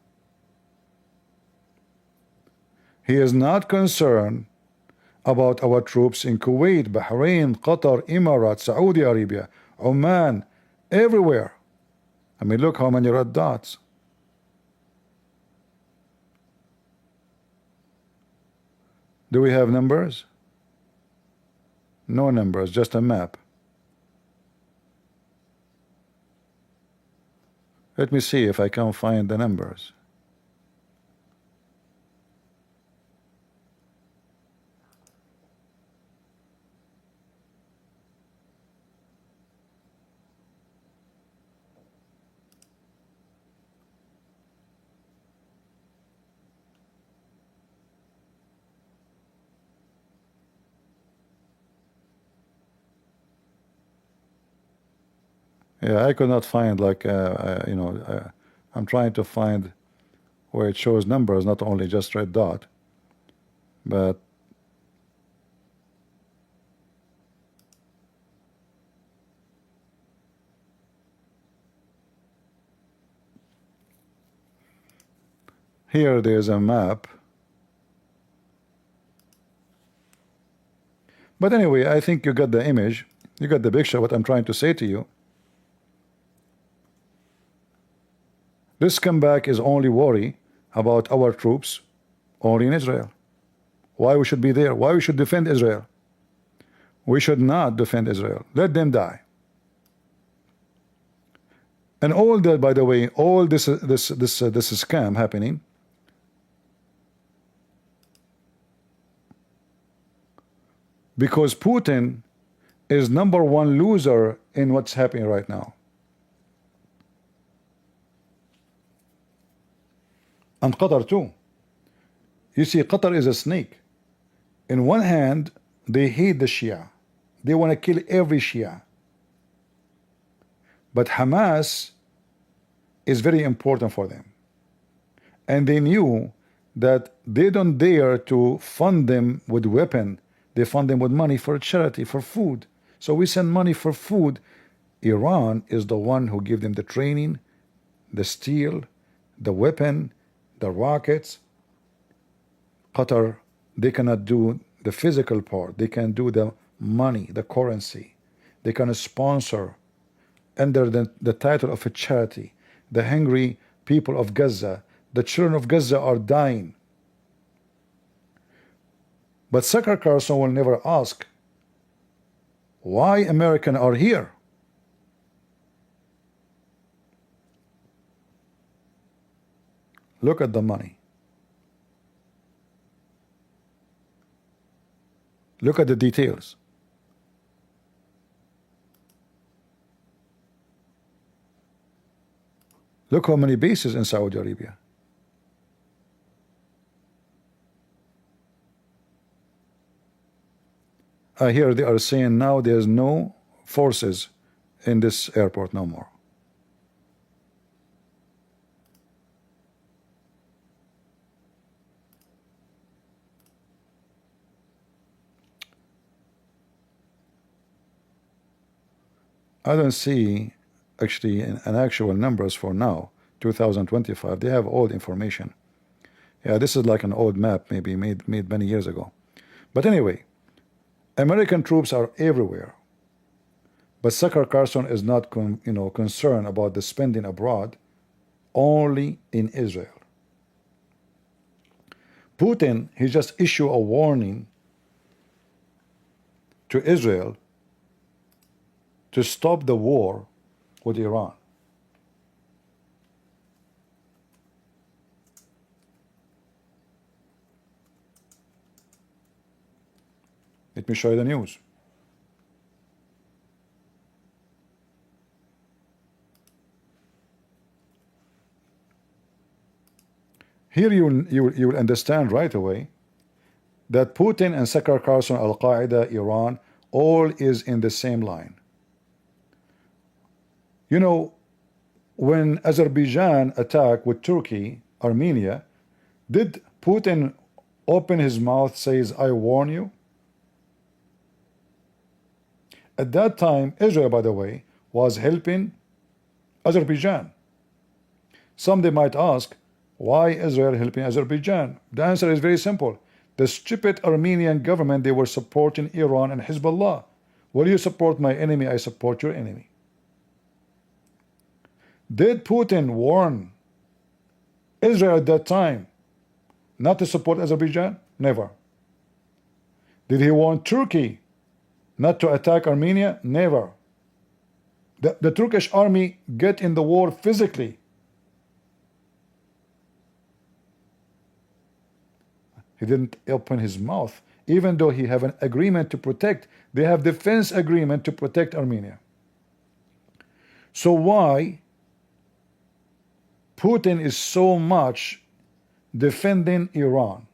He is not concerned about our troops in Kuwait, Bahrain, Qatar, Emirates, Saudi Arabia, Oman, everywhere. I mean, look how many red dots. Do we have numbers? No numbers, just a map. Let me see if I can find the numbers. Yeah, I could not find like I'm trying to find where it shows numbers, not only just red dot, but here there's a map. But anyway, I think you got the image, you got the picture, what I'm trying to say to you. This comeback is only worry about our troops only in Israel. Why we should be there? Why we should defend Israel? We should not defend Israel. Let them die. And all that, by the way, all this scam happening because Putin is #1 loser in what's happening right now. And Qatar too. You see, Qatar is a snake. In one hand, they hate the Shia. They want to kill every Shia. But Hamas is very important for them. And they knew that they don't dare to fund them with weapon. They fund them with money for charity, for food. So we send money for food. Iran is the one who give them the training, the steel, the weapon, the rockets. Qatar, they cannot do the physical part. They can do the money, the currency. They can sponsor under the title of a charity the hungry people of Gaza. The children of Gaza are dying. But Tucker Carlson will never ask why Americans are here. Look at the money. Look at the details. Look how many bases in Saudi Arabia. I hear they are saying now there's no forces in this airport no more. I don't see actually an actual numbers for now, 2025. They have old information. Yeah, this is like an old map, maybe made many years ago. But anyway, American troops are everywhere. But Tucker Carlson is not concerned about the spending abroad, only in Israel. Putin, he just issued a warning to Israel to stop the war with Iran. Let me show you the news. Here you will understand right away that Putin and Tucker Carlson, Al-Qaeda, Iran, all is in the same line. You know, when Azerbaijan attacked with Turkey Armenia, did Putin open his mouth, says, I warn you? At that time, Israel, by the way, was helping Azerbaijan. Some they might ask, why Israel helping Azerbaijan? The answer is very simple. The stupid Armenian government, they were supporting Iran and Hezbollah. Will you support my enemy? I support your enemy. Did Putin warn Israel at that time not to support Azerbaijan? Never. Did he warn Turkey not to attack Armenia? Never. The Turkish army get in the war physically. He didn't open his mouth, even though he have an agreement to protect. They have defense agreement to protect Armenia. So why Putin is so much defending Iran?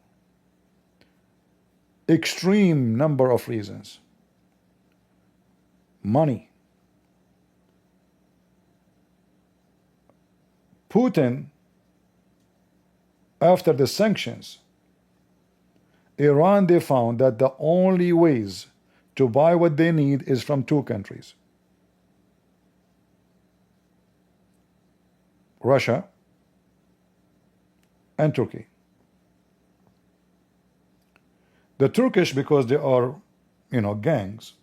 Extreme number of reasons. Money. Putin, after the sanctions, Iran, they found that the only ways to buy what they need is from two countries. Russia and Turkey. The Turkish, because they are, gangs,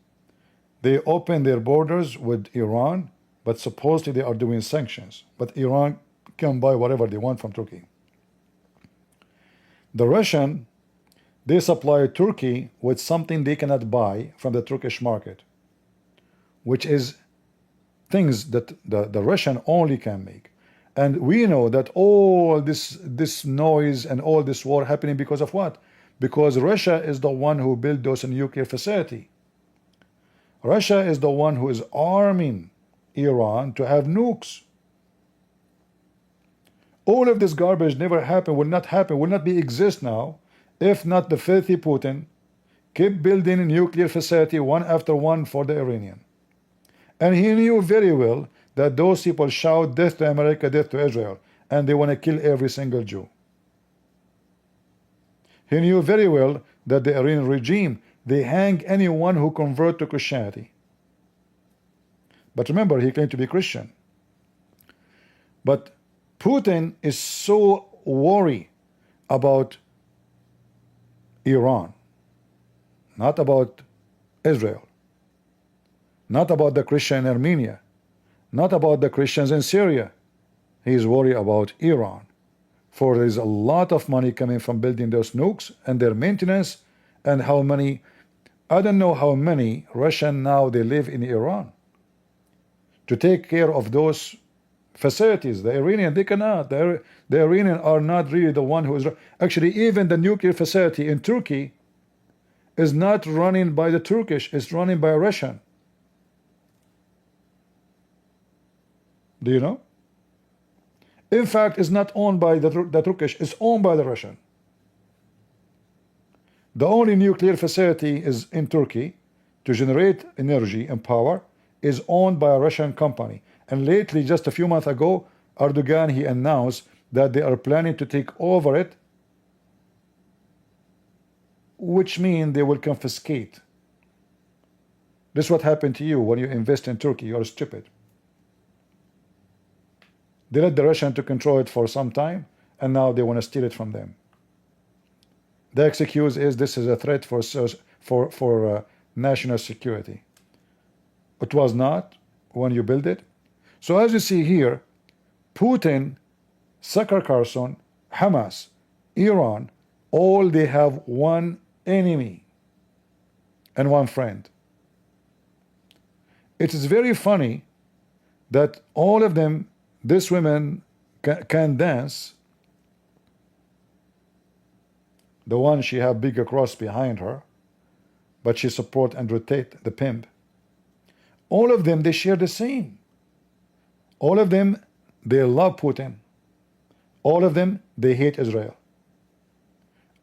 they open their borders with Iran, but supposedly they are doing sanctions. But Iran can buy whatever they want from Turkey. The Russian, they supply Turkey with something they cannot buy from the Turkish market, which is things that the Russian only can make. And we know that all this noise and all this war happening because of what? Because Russia is the one who built those nuclear facility. Russia is the one who is arming Iran to have nukes. All of this garbage never happened, will not happen, will not be exist now, if not the filthy Putin keep building a nuclear facility one after one for the Iranian. And he knew very well that those people shout death to America, death to Israel, and they want to kill every single Jew. He knew very well that the Iranian regime, they hang anyone who convert to Christianity. But remember, he claimed to be Christian. But Putin is so worried about Iran, not about Israel, not about the Christian in Armenia, not about the Christians in Syria. He is worried about Iran. For there is a lot of money coming from building those nukes and their maintenance, and how many, I don't know how many Russian now they live in Iran to take care of those facilities. The Iranian, they cannot. The Iranian are not really the one who is actually, even the nuclear facility in Turkey is not running by the Turkish, it's running by a Russian. Do you know? In fact, it's not owned by the Turkish, it's owned by the Russian. The only nuclear facility is in Turkey to generate energy and power is owned by a Russian company. And lately, just a few months ago, Erdogan, he announced that they are planning to take over it, which means they will confiscate. This is what happened to you when you invest in Turkey. You're stupid. They let the Russian to control it for some time, and now they want to steal it from them. The excuse is this is a threat for national security. It was not when you build it. So as you see here, Putin, Tucker Carlson, Hamas, Iran, all they have one enemy and one friend. It is very funny that all of them, this woman can dance. The one, she have bigger cross behind her, but she support Andrew Tate, the pimp. All of them, they share the same. All of them, they love Putin. All of them, they hate Israel.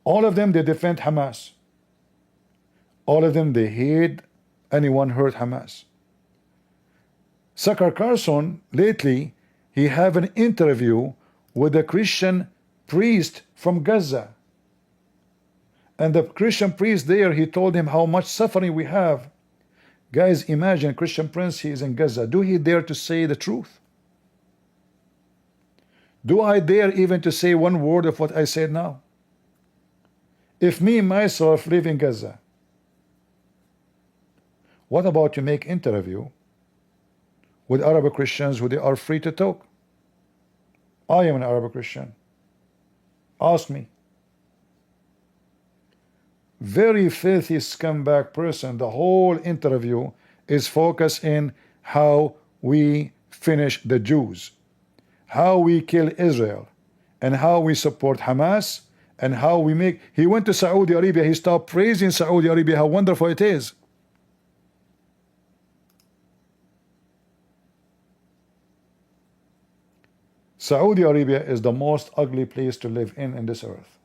All of them, they defend Hamas. All of them, they hate anyone hurt Hamas. Tucker Carlson, lately, he have an interview with a Christian priest from Gaza. And the Christian priest there, he told him how much suffering we have. Guys, imagine Christian prince, he is in Gaza. Do he dare to say the truth? Do I dare even to say one word of what I said now? If me myself live in Gaza, what about you make interview with Arab Christians who they are free to talk? I am an Arab Christian. Ask me. Very filthy scumbag person. The whole interview is focused in how we finish the Jews, how we kill Israel, and how we support Hamas, and how we make. He went to Saudi Arabia. He stopped praising Saudi Arabia, how wonderful it is. Saudi Arabia is the most ugly place to live in this earth.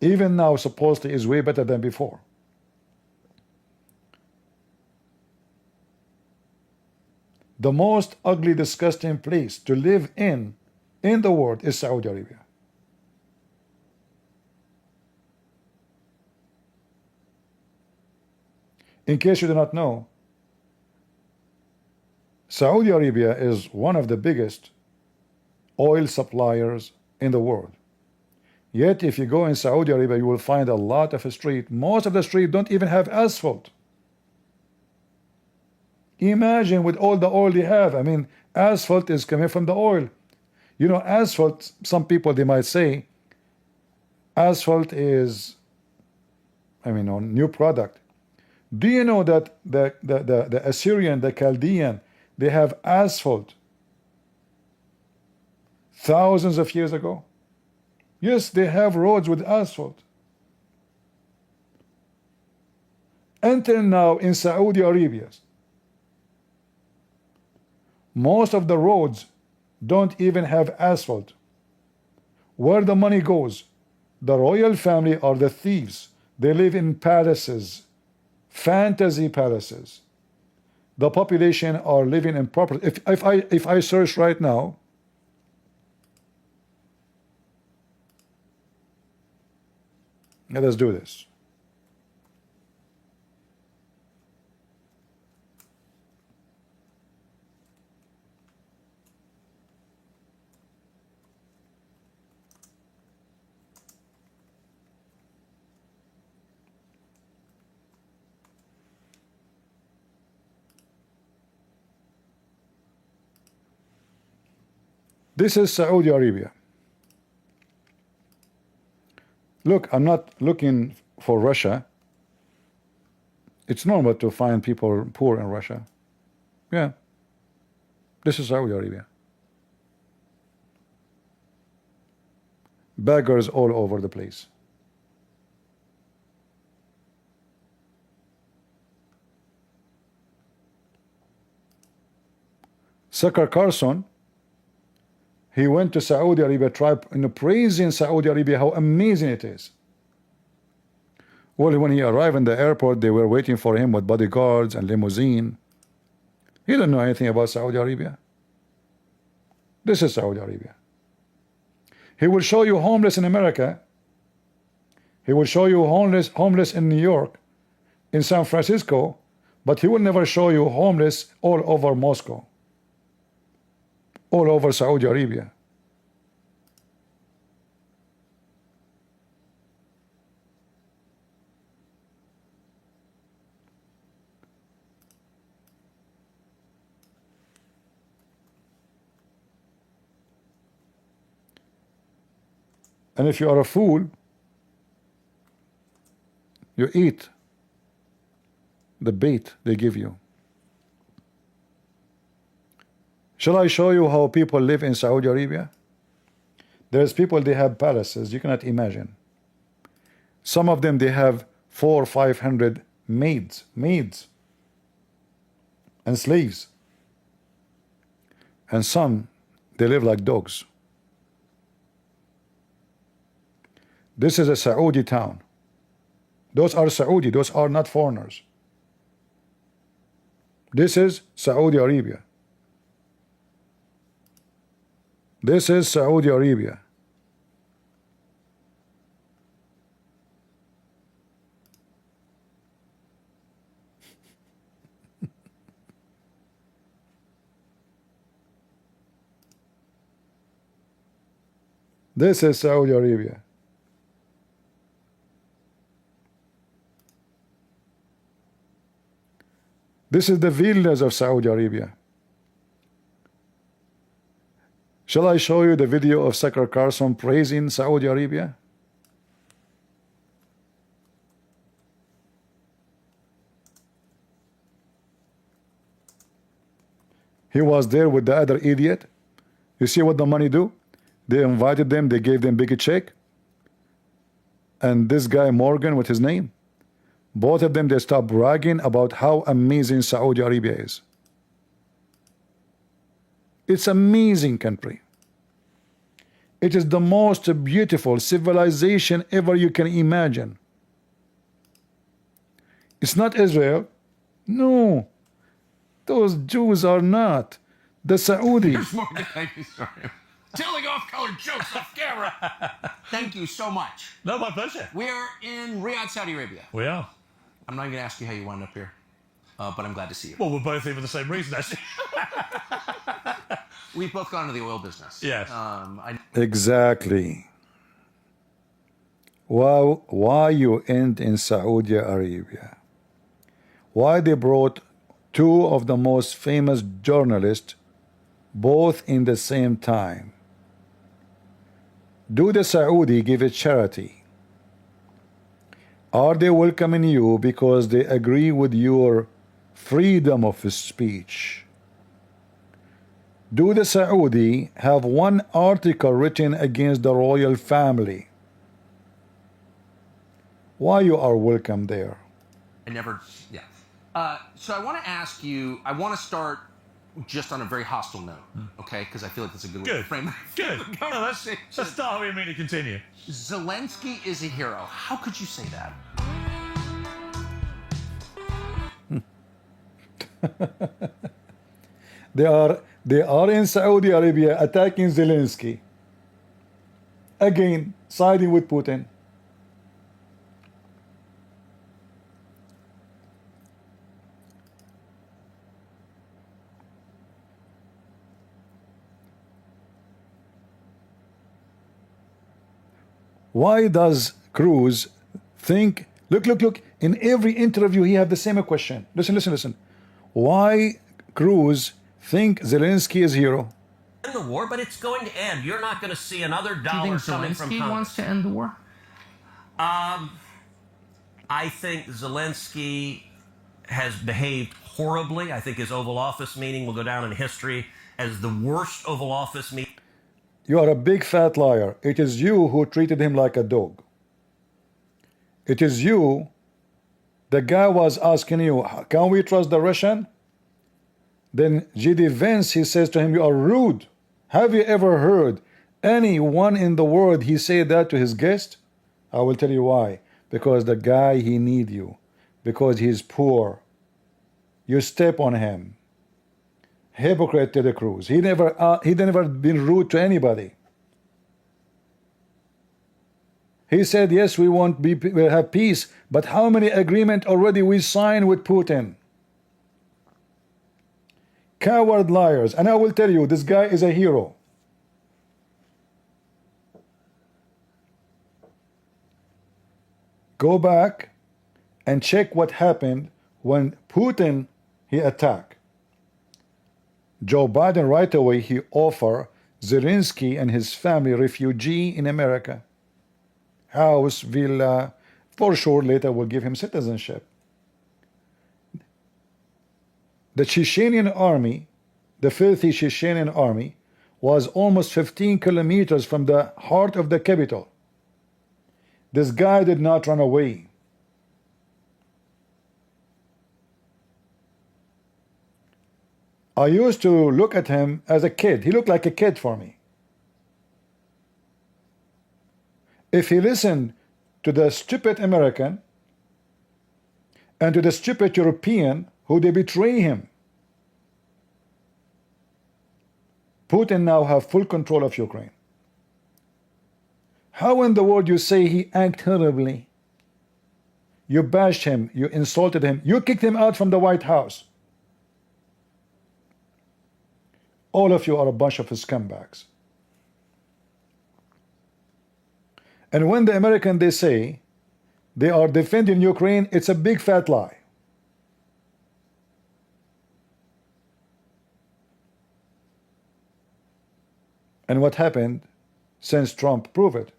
Even now, supposedly, is way better than before. The most ugly, disgusting place to live in the world is Saudi Arabia. In case you do not know, Saudi Arabia is one of the biggest oil suppliers in the world. Yet if you go in Saudi Arabia, you will find a lot of street. Most of the street don't even have asphalt. Imagine with all the oil they have. I mean, asphalt is coming from the oil. You know, asphalt, some people, they might say, asphalt is, I mean, a new product. Do you know that the Assyrian, the Chaldean, they have asphalt thousands of years ago? Yes, they have roads with asphalt. Until now in Saudi Arabia, most of the roads don't even have asphalt. Where the money goes, the royal family are the thieves. They live in palaces, fantasy palaces. The population are living in proper. If I search right now, let us do this. This is Saudi Arabia. Look, I'm not looking for Russia. It's normal to find people poor in Russia. Yeah. This is Saudi Arabia. Beggars all over the place. Sucker Carson, he went to Saudi Arabia, tribe, and praising Saudi Arabia, how amazing it is. Well, when he arrived in the airport, they were waiting for him with bodyguards and limousine. He didn't know anything about Saudi Arabia. This is Saudi Arabia. He will show you homeless in America. He will show you homeless in New York, in San Francisco, but he will never show you homeless all over Moscow, all over Saudi Arabia. And if you are a fool, you eat the bait they give you. Shall I show you how people live in Saudi Arabia? There's people, they have palaces you cannot imagine. Some of them, they have 400 or 500 maids and slaves. And some, they live like dogs. This is a Saudi town. Those are Saudi, those are not foreigners. This is Saudi Arabia. This is Saudi Arabia. This is Saudi Arabia. This is the villas of Saudi Arabia. Shall I show you the video of Tucker Carlson praising Saudi Arabia? He was there with the other idiot. You see what the money do? They invited them, they gave them big check. And this guy Morgan, with his name, both of them, they start bragging about how amazing Saudi Arabia is. It's amazing country. It is the most beautiful civilization ever you can imagine. It's not Israel. No. Those Jews are not. The Saudis. Telling off-color jokes off camera. Thank you so much. No, my pleasure. We're in Riyadh, Saudi Arabia. We are. I'm not even going to ask you how you wound up here, but I'm glad to see you. Well, we're both here for the same reason, actually. We've both gone into the oil business. Yes. Exactly. Why you end in Saudi Arabia? Why they brought two of the most famous journalists both in the same time? Do the Saudi give a charity? Are they welcoming you because they agree with your freedom of speech? Do the Saudi have one article written against the royal family? Why you are welcome there? So I want to ask you, I want to start just on a very hostile note, okay? Because I feel like that's a good way to frame it. Good. No, let's start how we mean to continue. Zelensky is a hero. How could you say that? They are in Saudi Arabia attacking Zelensky. Again, siding with Putin. Why does Cruz think, look, in every interview he have the same question. Listen. Why Cruz think Zelensky is hero? In the war, but it's going to end. You're not going to see another Do you dollar think coming from Zelensky Congress. wants to end the war? I think Zelensky has behaved horribly. I think his Oval Office meeting will go down in history as the worst Oval Office meeting. You are a big fat liar. It is you who treated him like a dog. It is you. The guy was asking you, can we trust the Russian? Then G.D. Vance, he says to him, you are rude. Have you ever heard anyone in the world he said that to his guest? I will tell you why. Because the guy, he need you. Because he is poor. You step on him. Hypocrite to the Cruz. He never been rude to anybody. He said, yes, we we'll have peace, but how many agreements already we signed with Putin? Coward liars. And I will tell you, this guy is a hero. Go back and check what happened when Putin, he attacked. Joe Biden right away, he offered Zelensky and his family refugee in America. House, villa, for sure later will give him citizenship. The Chechenian army, the filthy Chechenian army, was almost 15 kilometers from the heart of the capital. This guy did not run away. I used to look at him as a kid. He looked like a kid for me. If he listened to the stupid American and to the stupid European who they betray him, Putin now have full control of Ukraine. How in the world you say he acted horribly? You bashed him, you insulted him, you kicked him out from the White House. All of you are a bunch of scumbags. And when the Americans, they say they are defending Ukraine, it's a big fat lie. And what happened since Trump proved it?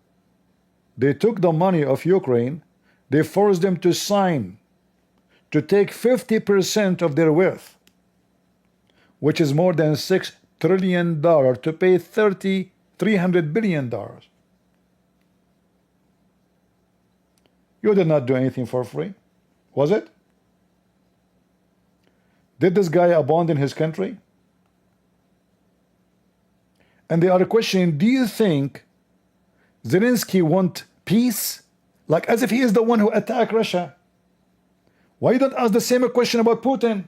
They took the money of Ukraine, they forced them to sign to take 50% of their wealth, which is more than $6 trillion, to pay $300 billion. You did not do anything for free, was it? Did this guy abandon his country? And they are questioning, do you think Zelensky want peace? Like as if he is the one who attacked Russia. Why you don't ask the same question about Putin?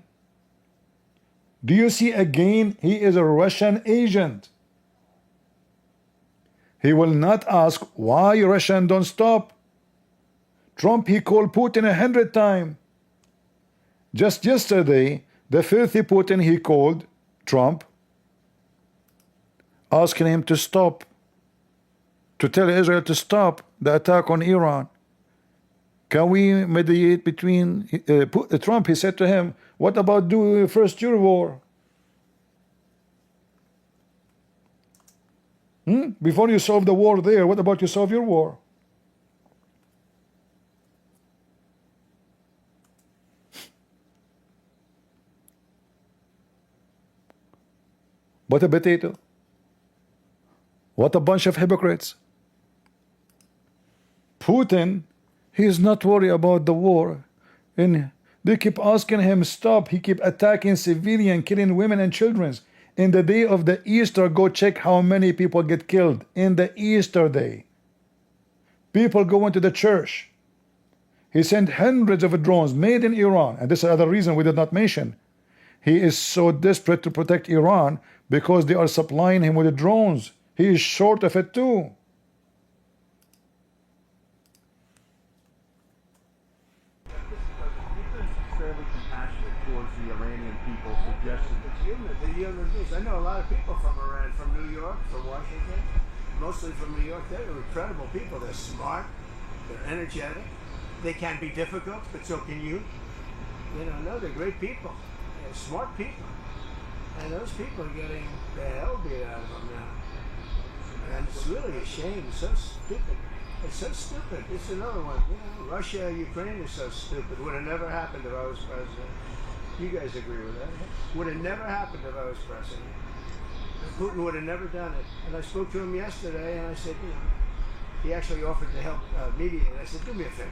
Do you see again he is a Russian agent? He will not ask why Russians don't stop. Trump, he called Putin 100 times. Just yesterday, the filthy Putin, he called Trump, asking him to stop, to tell Israel to stop the attack on Iran. Can we mediate between Trump? He said to him, what about do first your war? Before you solve the war there, what about you solve your war? What a potato. What a bunch of hypocrites. Putin, he is not worried about the war. And they keep asking him stop. He keep attacking civilians, killing women and children. In the day of the Easter, go check how many people get killed. In the Easter day. People go into the church. He sent hundreds of drones made in Iran. And this is another reason we did not mention. He is so desperate to protect Iran because they are supplying him with the drones. He is short of it too. Fairly compassionate towards the Iranian people, suggesting I know a lot of people from Iran, from New York, from Washington, mostly from New York. They're incredible people. They're smart, they're energetic, they can be difficult, but so can you. No, they're great people. They're smart people. And those people are getting the hell beat out of them now. And it's really a shame. It's so stupid. It's so stupid. It's another one. Russia, Ukraine is so stupid. Would have never happened if I was president. You guys agree with that? Would have never happened if I was president. Putin would have never done it. And I spoke to him yesterday, and I said, he actually offered to help mediate. I said, do me a favor.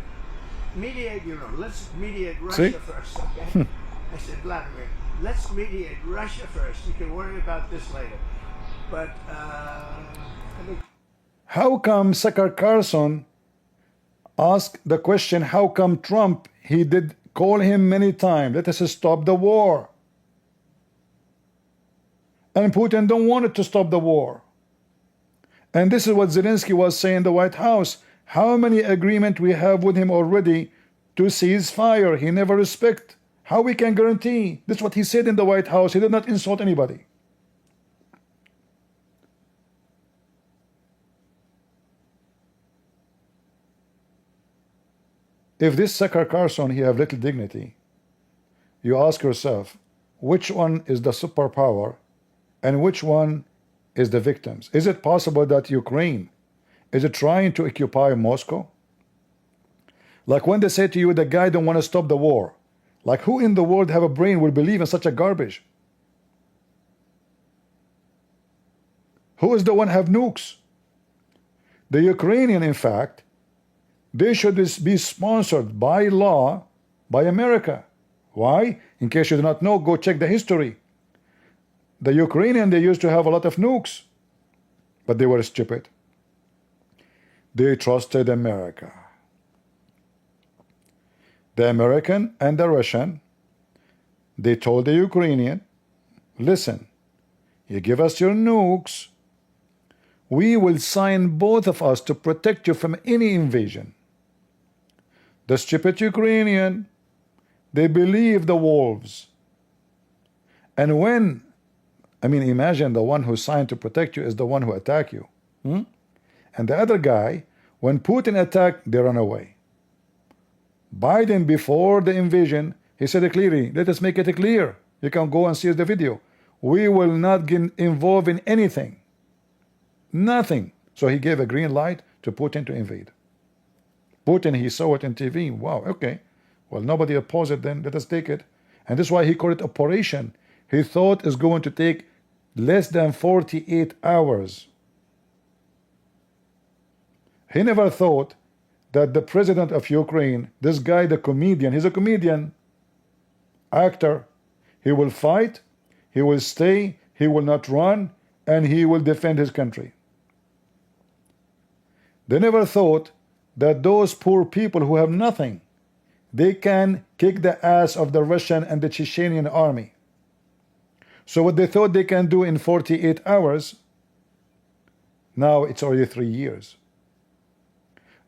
Mediate your own. Let's mediate Russia first, okay? I said, Vladimir, let's mediate Russia first. You can worry about this later. But, how come Tucker Carlson asked the question, how come Trump, he did call him many times, let us stop the war. And Putin don't want it to stop the war. And this is what Zelensky was saying in the White House. How many agreements we have with him already to cease fire? He never respect. How we can guarantee? This is what he said in the White House. He did not insult anybody. If this Tucker Carlson, he have little dignity, you ask yourself, which one is the superpower and which one is the victims? Is it possible that Ukraine is it trying to occupy Moscow? Like when they say to you, the guy don't want to stop the war. Like who in the world have a brain will believe in such a garbage? Who is the one have nukes? The Ukrainian, in fact, they should be sponsored by law by America. Why? In case you do not know, go check the history. The Ukrainian, they used to have a lot of nukes, but they were stupid. They trusted America. The American and the Russian, they told the Ukrainian, listen, You give us your nukes, we will sign both of us to protect you from any invasion. The stupid Ukrainian, they believe the wolves. And when, I mean, imagine the one who signed to protect you is the one who attacked you. And the other guy, when Putin attacked, they run away. Biden, before the invasion, he said it clearly, let us make it clear. You can go and see the video. We will not get involved in anything. Nothing. So he gave a green light to Putin to invade. Putin, he saw it on TV. Wow, okay. Well, nobody opposed it then. Let us take it. And that's why he called it operation. He thought it's going to take less than 48 hours. He never thought that the president of Ukraine, this guy, the comedian, he's a comedian, actor, he will fight, he will stay, he will not run, and he will defend his country. They never thought that those poor people who have nothing, they can kick the ass of the Russian and the Chechenian army. So what they thought they can do in 48 hours, now it's already 3 years.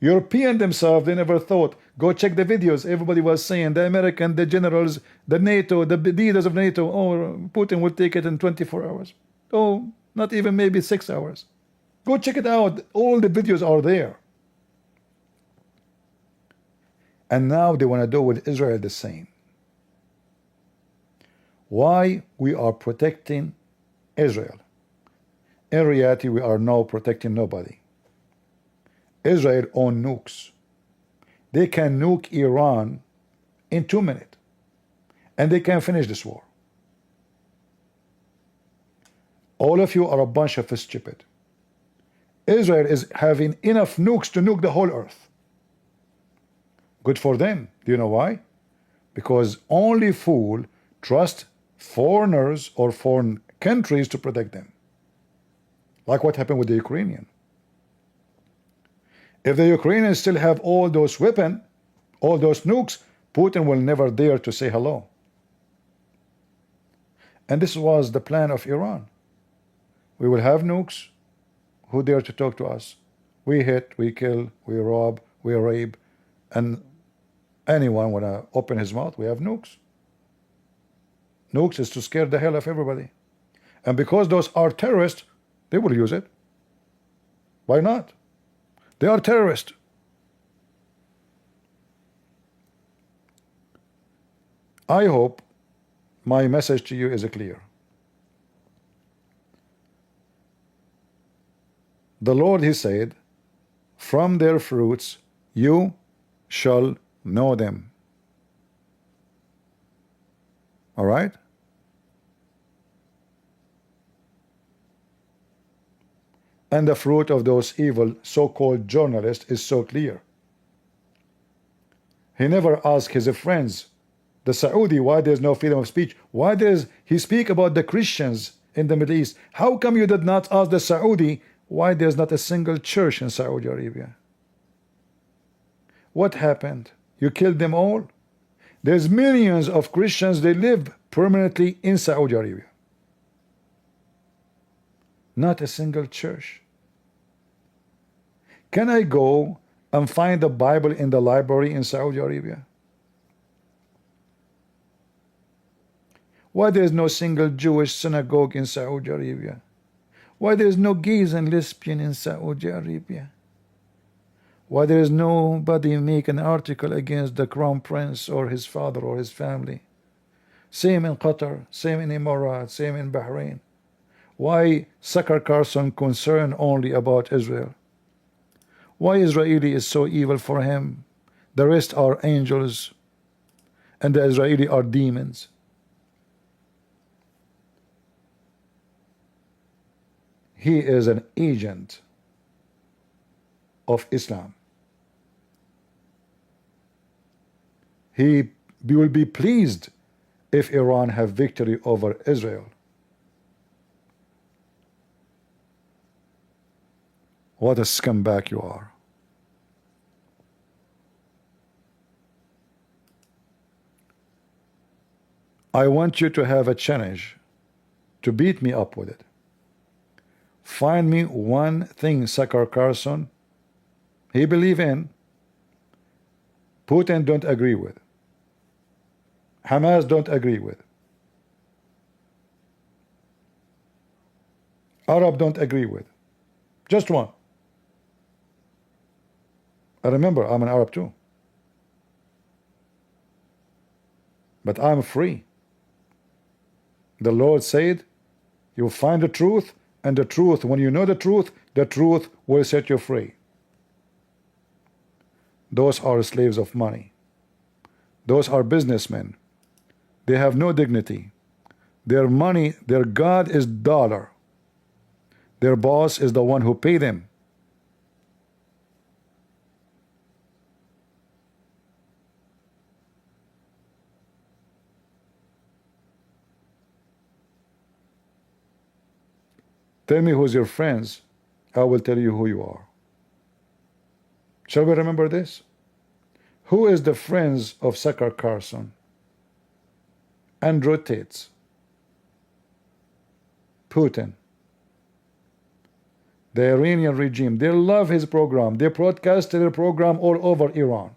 European themselves, they never thought. Go check the videos. Everybody was saying, the American, the generals, the NATO, the leaders of NATO, oh, Putin will take it in 24 hours. Oh, not even maybe 6 hours. Go check it out. All the videos are there. And now they want to do with Israel the same. Why we are protecting Israel? In reality, we are now protecting nobody. Israel own nukes. They can nuke Iran in 2 minutes. And they can finish this war. All of you are a bunch of stupid. Israel is having enough nukes to nuke the whole earth. Good for them. Do you know why? Because only fool trust foreigners or foreign countries to protect them. Like what happened with the Ukrainian. If the Ukrainians still have all those weapons, all those nukes, Putin will never dare to say hello. And this was the plan of Iran. We will have nukes. Who dare to talk to us? We hit, we kill, we rob, we rape, and anyone want to open his mouth, we have nukes. Nukes is to scare the hell of everybody. And because those are terrorists, they will use it. Why not? They are terrorists. I hope my message to you is clear. The Lord, he said, from their fruits you shall know them. All right? And the fruit of those evil so-called journalists is so clear. He never asked his friends, the Saudi, why there's no freedom of speech? Why does he speak about the Christians in the Middle East? How come you did not ask the Saudi why there's not a single church in Saudi Arabia? What happened? You killed them all? There's millions of Christians, they live permanently in Saudi Arabia. Not a single church. Can I go and find the Bible in the library in Saudi Arabia? Why there's no single Jewish synagogue in Saudi Arabia? Why there's no gays and lesbian in Saudi Arabia? Why there's nobody make an article against the crown prince or his father or his family? Same in Qatar, same in Emirates, same in Bahrain. Why Sucker Carson concerned only about Israel? Why Israeli is so evil for him? The rest are angels and the Israeli are demons. He is an agent of Islam. He will be pleased if Iran have victory over Israel. What a scumbag you are. I want you to have a challenge to beat me up with it. Find me one thing Sakar Carson he believe in, Putin don't agree with, Hamas don't agree with, Arab don't agree with. Just one. I remember I'm an Arab too. But I'm free. The Lord said, you'll find the truth, and the truth, when you know the truth will set you free. Those are slaves of money. Those are businessmen. They have no dignity. Their money, their God is dollar. Their boss is the one who paid them. Tell me who's your friends, I will tell you who you are. Shall we remember this? Who is the friends of Sakar Carson? Andrew Tate, Putin, the Iranian regime. They love his program. They broadcasted their program all over Iran.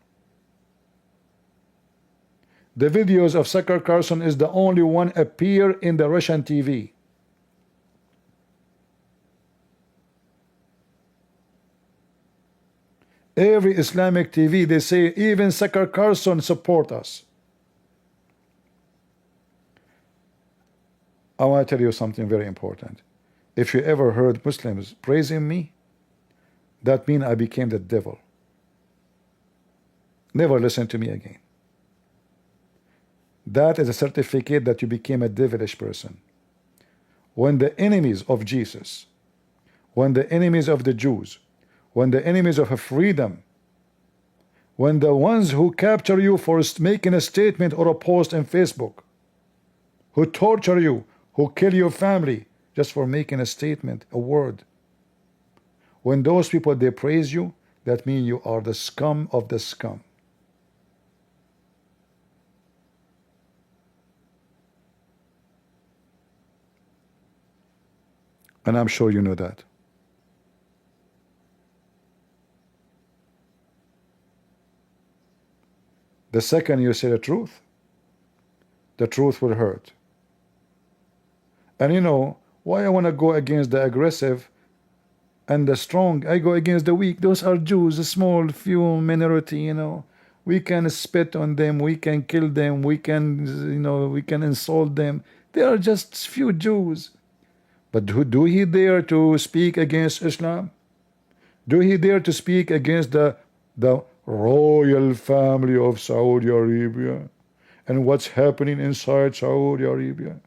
The videos of Sakar Carson is the only one appear in the Russian TV. Every Islamic TV, they say even Sakar Carson support us. I want to tell you something very important. If you ever heard Muslims praising me, that means I became the devil. Never listen to me again. That is a certificate that you became a devilish person. When the enemies of Jesus, when the enemies of the Jews, when the enemies of freedom, when the ones who capture you for making a statement or a post on Facebook, who torture you, who kill your family just for making a statement, a word, when those people, they praise you, that means you are the scum of the scum. And I'm sure you know that. The second you say the truth will hurt. And you know why I want to go against the aggressive and the strong? I go against the weak. Those are Jews, a small few minority, you know. We can spit on them, we can kill them, we can, you know, we can insult them. They are just few Jews. But do he dare to speak against Islam? Do he dare to speak against the royal family of Saudi Arabia and what's happening inside Saudi Arabia,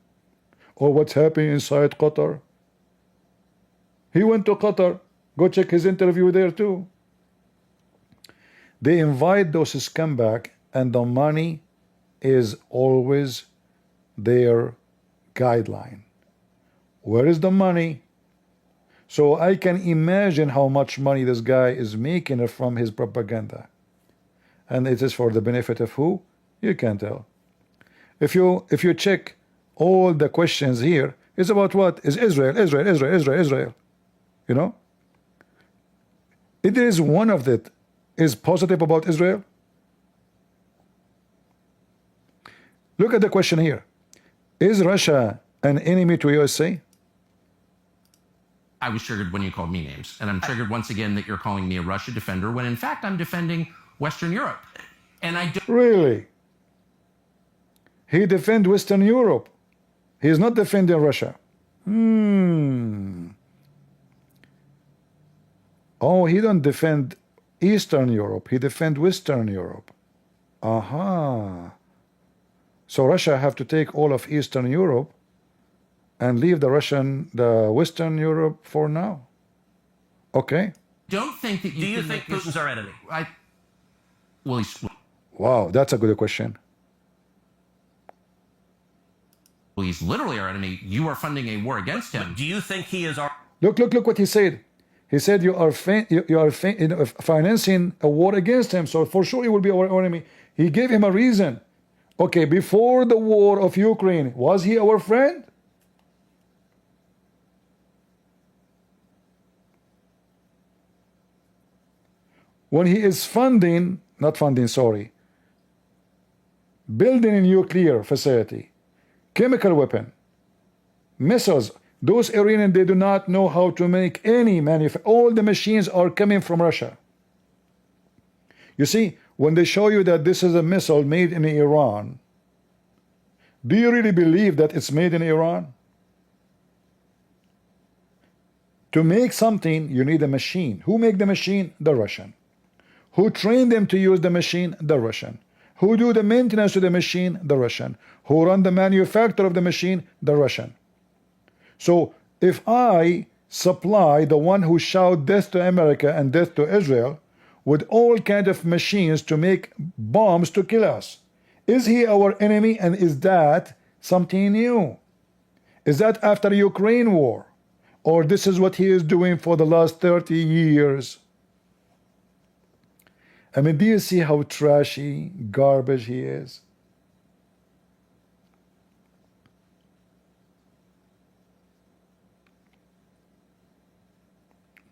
or what's happening inside Qatar? He went to Qatar. Go check his interview there too. They invite those scumbags, and the money is always their guideline. Where is the money? So I can imagine how much money this guy is making from his propaganda. And it is for the benefit of who? You can't tell. If you check all the questions here, it's about what? Is Israel, Israel, Israel, Israel, Israel. You know? It is one of that is positive about Israel. Look at the question here. Is Russia an enemy to USA? I was triggered when you called me names. And I'm triggered once again that you're calling me a Russia defender when in fact I'm defending Western Europe. And I don't... Really? He defends Western Europe. He is not defending Russia. Oh, he don't defend Eastern Europe. He defends Western Europe. Aha. So Russia have to take all of Eastern Europe and leave the Western Europe for now. Okay. don't think that you Do you can think make this- Putin's our enemy? Well, he's Wow, that's a good question. literally our enemy. You are funding a war against him. Do you think he is our... Look what he said. He said you are financing a war against him, so for sure he will be our enemy. He gave him a reason. Okay, before the war of Ukraine, was he our friend? when he is funding, not funding, sorry, building a nuclear facility, chemical weapon, missiles. Those Iranians, they do not know how to make any all the machines are coming from Russia. You see, when they show you that this is a missile made in Iran, do you really believe that it's made in Iran? To make something, you need a machine. Who make the machine? The Russian. Who train them to use the machine? The Russian. Who do the maintenance to the machine? The Russian. Who run the manufacture of the machine? The Russian. So if I supply the one who shout death to America and death to Israel with all kinds of machines to make bombs to kill us, is he our enemy? And is that something new? Is that after Ukraine war? Or this is what he is doing for the last 30 years? I mean, do you see how trashy, garbage he is?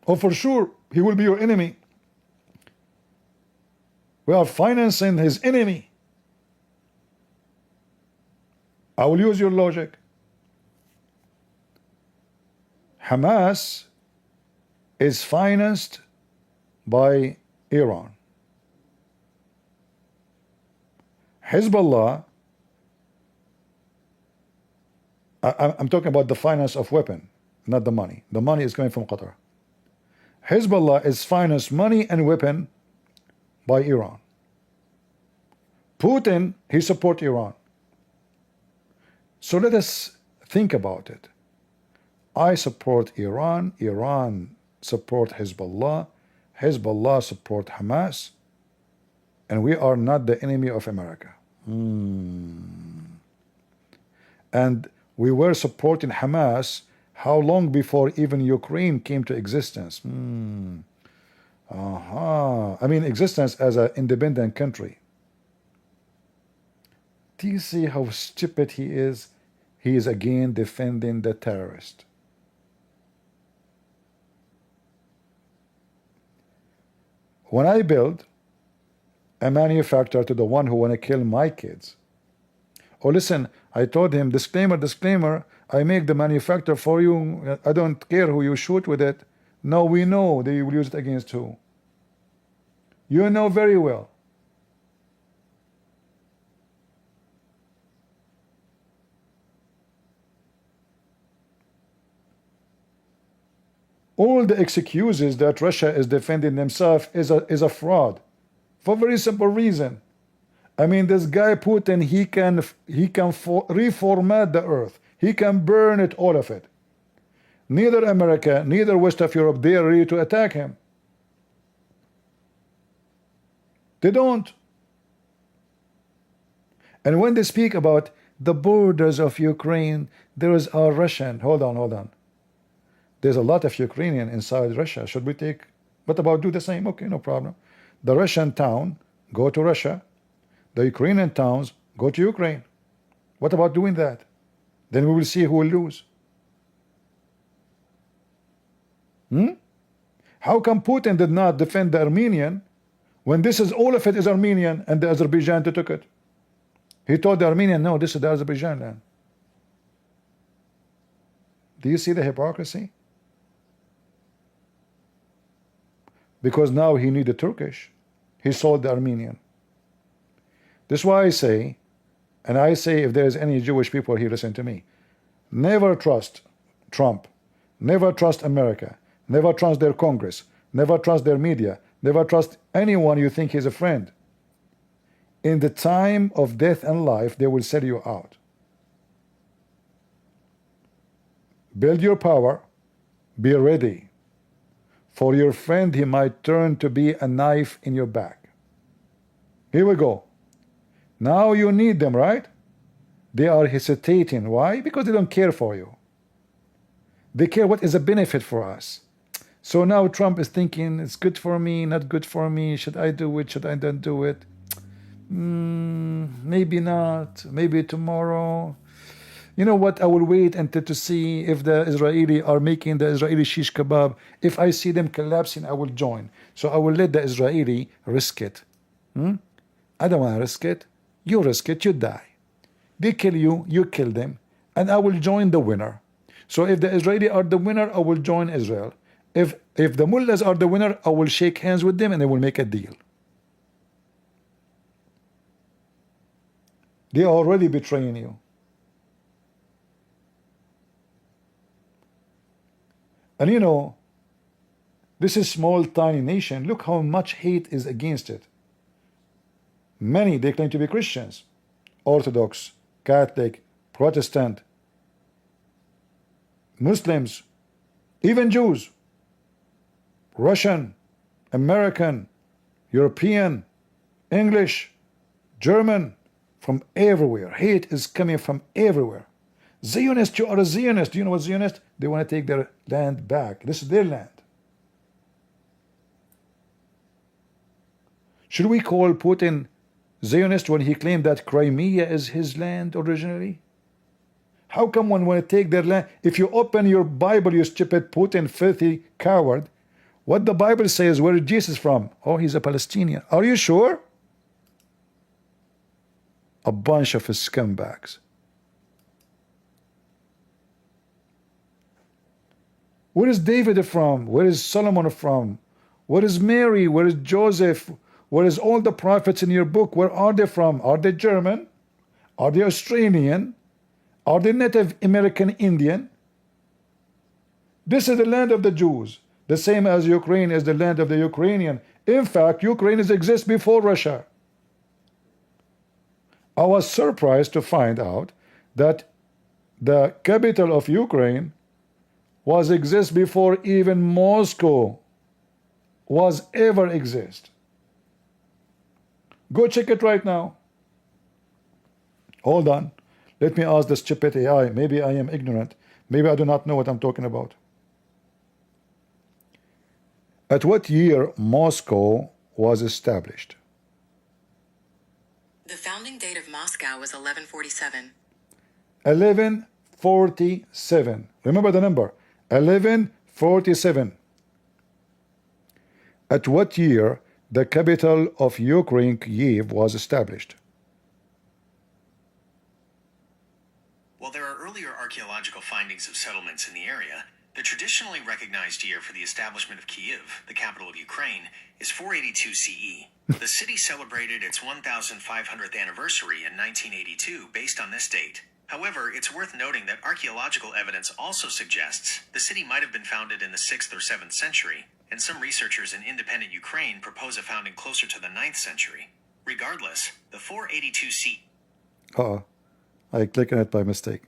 Oh, for sure, he will be your enemy. We are financing his enemy. I will use your logic. Hamas is financed by Iran. Hezbollah, I'm talking about the finance of weapon, not the money. The money is coming from Qatar. Hezbollah is financed money and weapon by Iran. Putin, he supports Iran. So let us think about it. I support Iran, Iran support Hezbollah, Hezbollah support Hamas, and we are not the enemy of America. And we were supporting Hamas how long before even Ukraine came to existence? I mean, existence as an independent country. Do you see how stupid he is? He is again defending the terrorist. When I build a manufacturer to the one who want to kill my kids, oh listen, I told him, disclaimer, disclaimer, I make the manufacturer for you, I don't care who you shoot with it. No, we know they will use it against who. You know very well. All the excuses that Russia is defending themselves is a fraud, for a very simple reason. I mean, this guy Putin, he can reformat the earth. He can burn it, all of it. Neither America, neither West of Europe, they are ready to attack him. They don't. And when they speak about the borders of Ukraine, there is a Russian. Hold on. There's a lot of Ukrainian inside Russia. Should we take, what about do the same? Okay, no problem. The Russian town, go to Russia. The Ukrainian towns, go to Ukraine. What about doing that? Then we will see who will lose. How come Putin did not defend the Armenian when this is all of it is Armenian and the Azerbaijan took it? He told the Armenian, no, this is the Azerbaijan land. Do you see the hypocrisy? Because now he needed Turkish. He sold the Armenian. This is why I say, and I say if there is any Jewish people here, listen to me. Never trust Trump. Never trust America. Never trust their Congress. Never trust their media. Never trust anyone you think is a friend. In the time of death and life, they will sell you out. Build your power. Be ready. For your friend, he might turn to be a knife in your back. Here we go. Now you need them, right? They are hesitating. Why? Because they don't care for you. They care what is a benefit for us. So now Trump is thinking, it's good for me, not good for me. Should I do it? Should I not do it? Maybe not. Maybe tomorrow. You know what? I will wait until to see if the Israeli are making the Israeli shish kebab. If I see them collapsing, I will join. So I will let the Israeli risk it. I don't want to risk it. You risk it, you die. They kill you, you kill them, and I will join the winner. So if the Israeli are the winner, I will join Israel. If the mullahs are the winner, I will shake hands with them and they will make a deal. They are already betraying you. And you know, this is small tiny nation. Look how much hate is against it. Many, they claim to be Christians, Orthodox, Catholic, Protestant, Muslims, even Jews, Russian, American, European, English, German, from everywhere. Hate is coming from everywhere. Zionist, you are a Zionist. Do you know what Zionist? They want to take their land back. This is their land. Should we call Putin Zionist when he claimed that Crimea is his land originally? How come one want to take their land? If you open your Bible, you stupid Putin, filthy coward, what the Bible says, where is Jesus from? Oh, he's a Palestinian. Are you sure? A bunch of scumbags. Where is David from? Where is Solomon from? Where is Mary? Where is Joseph? Where is all the prophets in your book? Where are they from? Are they German? Are they Australian? Are they Native American Indian? This is the land of the Jews, the same as Ukraine is the land of the Ukrainian. In fact, Ukraine exists before Russia. I was surprised to find out that the capital of Ukraine exists before even Moscow was ever exist. Go check it right now. Hold on. Let me ask the stupid AI. Maybe I am ignorant. Maybe I do not know what I'm talking about. At what year Moscow was established? The founding date of Moscow was 1147. 1147. Remember the number. 1147. At what year the capital of Ukraine, Kyiv, was established? While there are earlier archaeological findings of settlements in the area, the traditionally recognized year for the establishment of Kyiv, the capital of Ukraine, is 482 CE. The city celebrated its 1,500th anniversary in 1982 based on this date. However, it's worth noting that archaeological evidence also suggests the city might have been founded in the 6th or 7th century, and some researchers in independent Ukraine propose a founding closer to the 9th century. Regardless, the 482 CE. I clicked on it by mistake.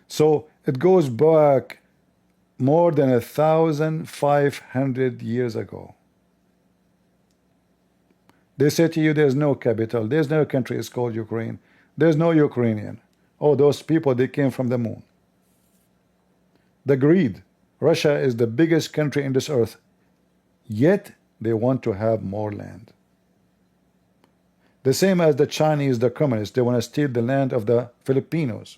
So it goes back more than 1,500 years ago. They say to you there's no capital, there's no country is called Ukraine, there's no Ukrainian. Oh, those people, they came from the moon. The greed. Russia is the biggest country in this earth, yet they want to have more land. The same as the Chinese, the communists, they want to steal the land of the Filipinos.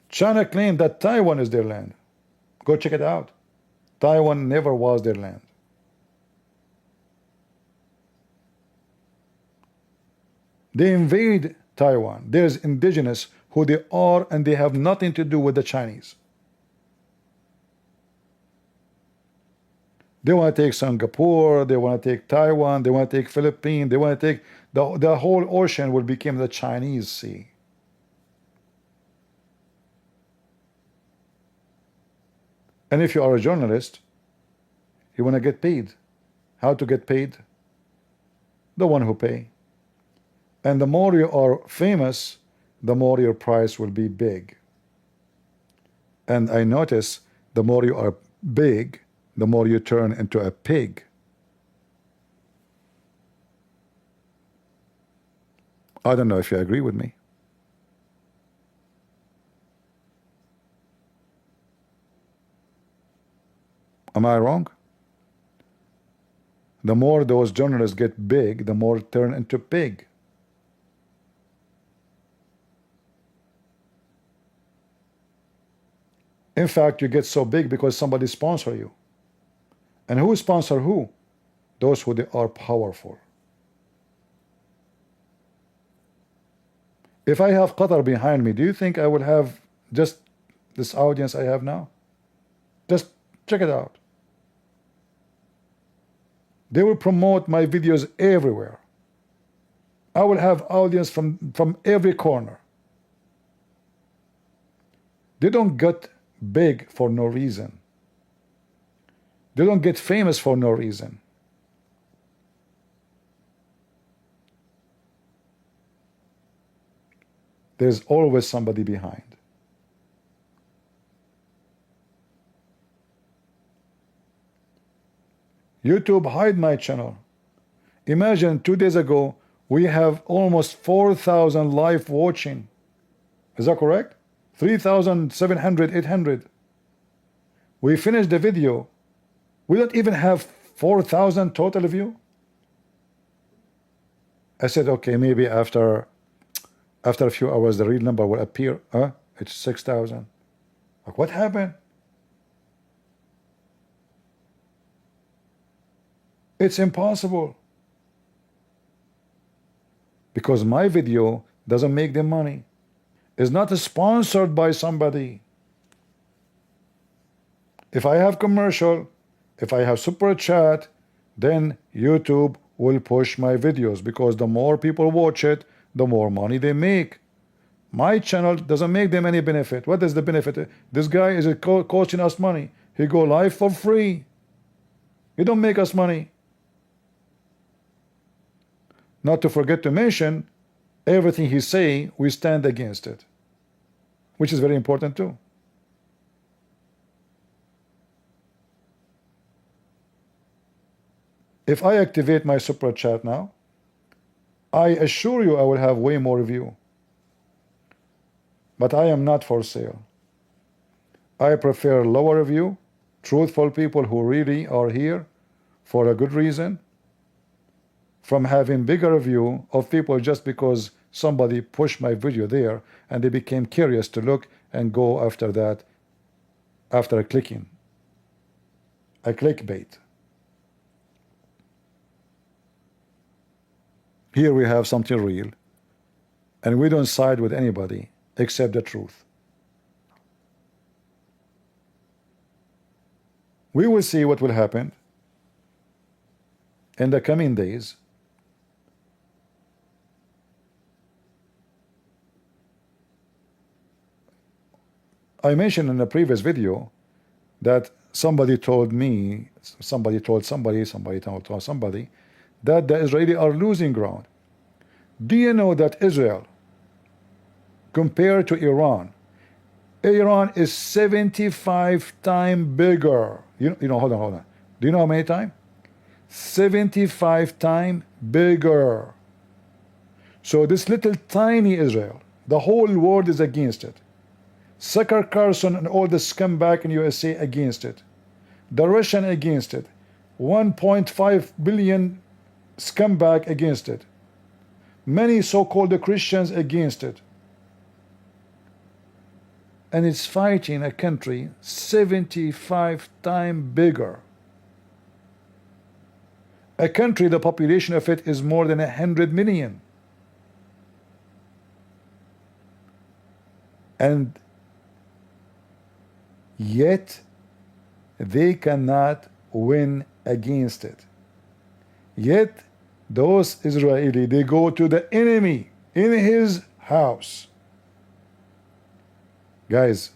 China claimed that Taiwan is their land. Go check it out. Taiwan never was their land. They invade Taiwan. There's indigenous who they are, and they have nothing to do with the Chinese. They want to take Singapore, they want to take Taiwan, they want to take Philippines, they want to take the whole ocean will become the Chinese sea. And if you are a journalist, you want to get paid. How to get paid? The one who pay. And the more you are famous, the more your price will be big. And I notice the more you are big, the more you turn into a pig. I don't know if you agree with me. Am I wrong? The more those journalists get big, the more turn into pig. In fact, you get so big because somebody sponsor you. And who sponsor who? Those who they are powerful. If I have Qatar behind me, do you think I will have just this audience I have now? Just check it out. They will promote my videos everywhere. I will have audience from every corner. They don't get big for no reason. They don't get famous for no reason. There's always somebody behind. YouTube hide my channel. Imagine 2 days ago we have almost 4,000 live watching. Is that correct? 3,700, 800. We finished the video. We don't even have 4,000 total view. I said, okay, maybe after a few hours the real number will appear. It's 6,000. Like, what happened? It's impossible. Because my video doesn't make them money. It's not sponsored by somebody. If I have commercial, if I have super chat, then YouTube will push my videos, because the more people watch it, the more money they make. My channel doesn't make them any benefit. What is the benefit? This guy is costing us money. He go live for free. He don't make us money. Not to forget to mention, everything he say, we stand against it, which is very important too. If I activate my super chat now, I assure you I will have way more view. But I am not for sale. I prefer lower view, truthful people who really are here for a good reason, from having bigger view of people just because somebody pushed my video there and they became curious to look and go after that, after clicking. A clickbait. Here we have something real, and we don't side with anybody except the truth. We will see what will happen in the coming days. I mentioned in the previous video that somebody told me, somebody told somebody that the Israelis are losing ground. Do you know that Israel, compared to Iran is 75 times bigger? You know, hold on. Do you know how many times? 75 times bigger. So this little tiny Israel, the whole world is against it. Sucker Carson and all the scumbag in USA against it. The Russian against it. 1.5 billion scumbag against it. Many so-called Christians against it. And it's fighting a country 75 times bigger. A country, the population of it is more than 100 million. And yet they cannot win against it. Yet those Israelis, they go to the enemy in his house. Guys,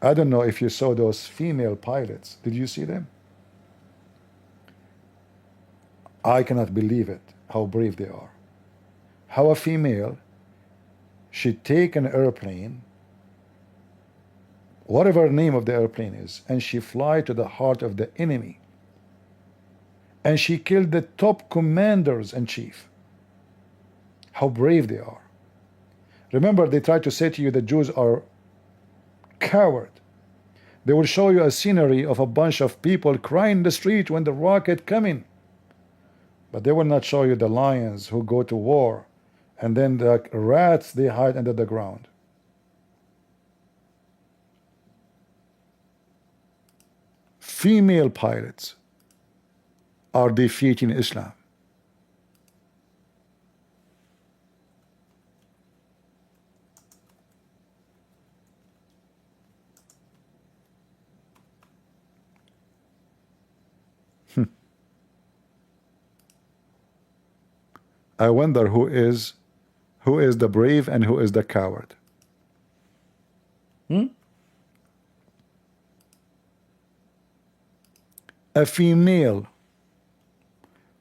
I don't know if you saw those female pilots. Did you see them? I cannot believe it, how brave they are. How a female, she take an airplane, whatever the name of the airplane is, and she fly to the heart of the enemy. And she killed the top commanders in chief. How brave they are. Remember, they try to say to you the Jews are coward. They will show you a scenery of a bunch of people crying in the street when the rocket coming. But they will not show you the lions who go to war, and then the rats, they hide under the ground. female pilots are defeating Islam. I wonder who is the brave and who is the coward. A female,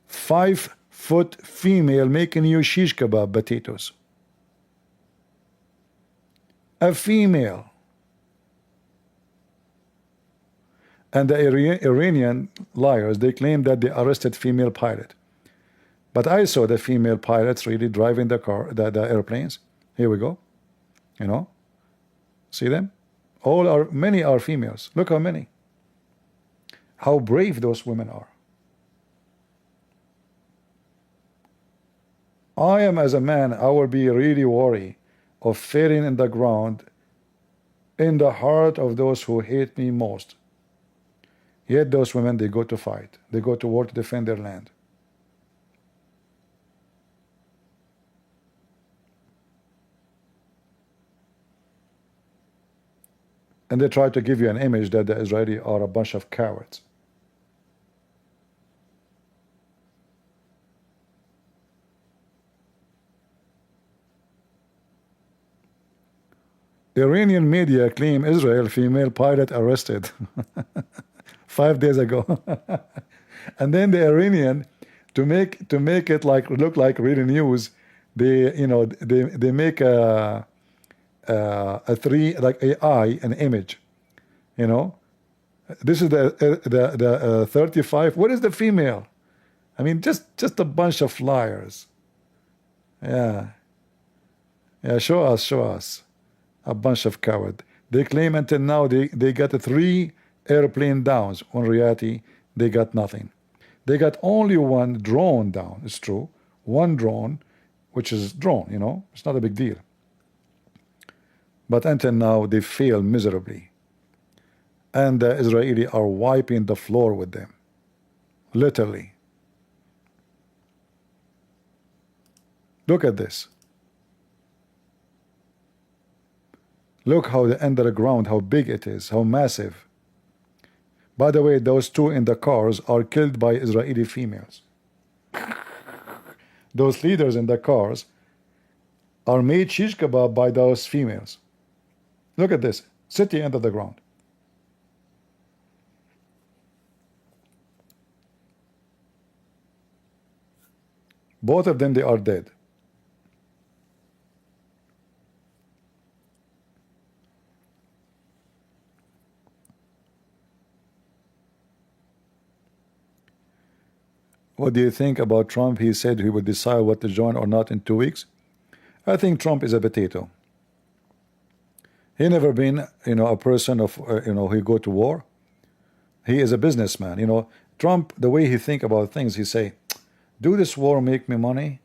5-foot female making you shish kebab potatoes. A female. And the Iranian liars, they claim that they arrested female pilot. But I saw the female pilots really driving the airplanes. Here we go. You know, see them? Many are females. Look how many. How brave those women are. I am, as a man, I will be really worried of falling in the ground in the heart of those who hate me most. Yet those women, they go to fight. They go to war to defend their land. And they try to give you an image that the Israelis are a bunch of cowards. Iranian media claim Israel female pilot arrested 5 days ago. And then the Iranian, to make it look like real news, they make a three, like AI, an image. You know, this is the 35. What is the female? I mean, just a bunch of liars. Yeah, show us. A bunch of cowards. They claim until now they got 3 airplane downs. In reality, they got nothing. They got only 1 drone down. It's true, 1 drone, which is drone. You know, it's not a big deal. But until now, they fail miserably, and the Israelis are wiping the floor with them, literally. Look at this. Look how the underground, how big it is, how massive. By the way, those 2 in the cars are killed by Israeli females. Those leaders in the cars are made shish kebab by those females. Look at this, city under the ground. Both of them, they are dead. What do you think about Trump? He said he would decide what to join or not in 2 weeks. I think Trump is a potato. He never been, a person of, he go to war. He is a businessman. Trump, the way he think about things, he say, do this war make me money?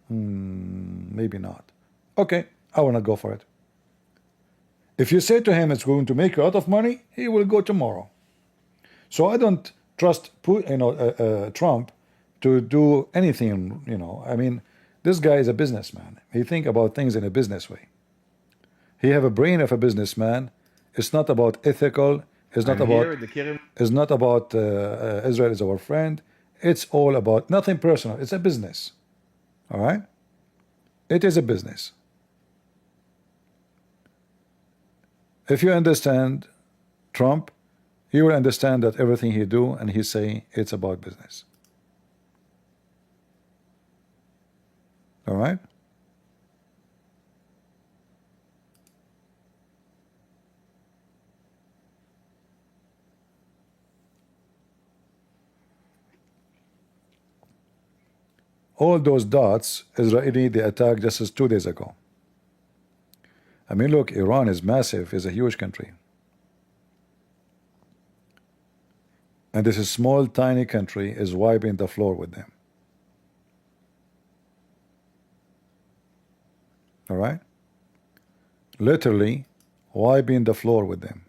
Maybe not. Okay, I will not go for it. If you say to him it's going to make you a lot of money, he will go tomorrow. So I don't trust Trump to do anything. I mean, this guy is a businessman. He think about things in a business way. He have a brain of a businessman. It's not about ethical. It's not about Israel is our friend. It's all about nothing personal. It's a business. All right? It is a business. If you understand Trump, you will understand that everything he do and he say, it's about business. All right? All those dots, Israeli, they attacked just as 2 days ago. I mean, look, Iran is massive, is a huge country. And this is small, tiny country is wiping the floor with them. All right? Literally wiping the floor with them.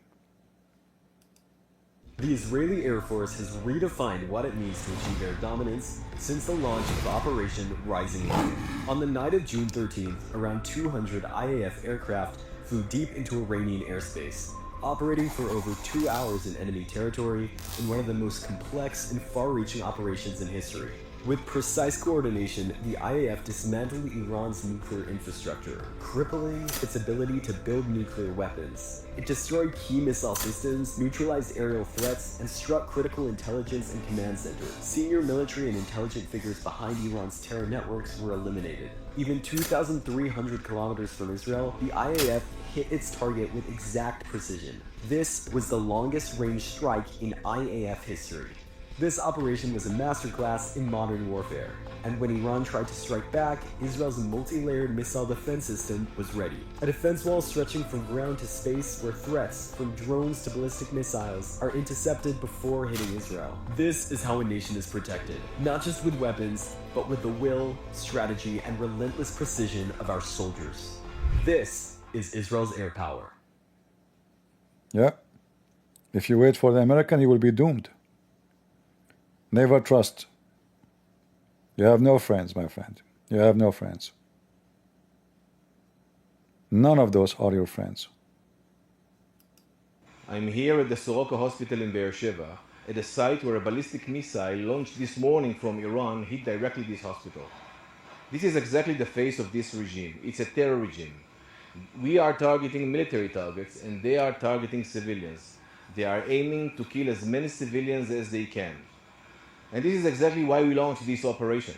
The Israeli Air Force has redefined what it means to achieve air dominance since the launch of Operation Rising Lion. On the night of June 13th, around 200 IAF aircraft flew deep into Iranian airspace, operating for over 2 hours in enemy territory in one of the most complex and far-reaching operations in history. With precise coordination, the IAF dismantled Iran's nuclear infrastructure, crippling its ability to build nuclear weapons. It destroyed key missile systems, neutralized aerial threats, and struck critical intelligence and command centers. Senior military and intelligence figures behind Iran's terror networks were eliminated. Even 2,300 kilometers from Israel, the IAF hit its target with exact precision. This was the longest range strike in IAF history. This operation was a masterclass in modern warfare, and when Iran tried to strike back, Israel's multi-layered missile defense system was ready. A defense wall stretching from ground to space where threats, from drones to ballistic missiles, are intercepted before hitting Israel. This is how a nation is protected, not just with weapons, but with the will, strategy, and relentless precision of our soldiers. This is Israel's air power. Yeah. If you wait for the American, you will be doomed. Never trust. You have no friends, my friend. You have no friends. None of those are your friends. I'm here at the Soroka Hospital in Be'er Sheva, at a site where a ballistic missile launched this morning from Iran hit directly this hospital. This is exactly the face of this regime. It's a terror regime. We are targeting military targets and they are targeting civilians. They are aiming to kill as many civilians as they can. And this is exactly why we launched this operation.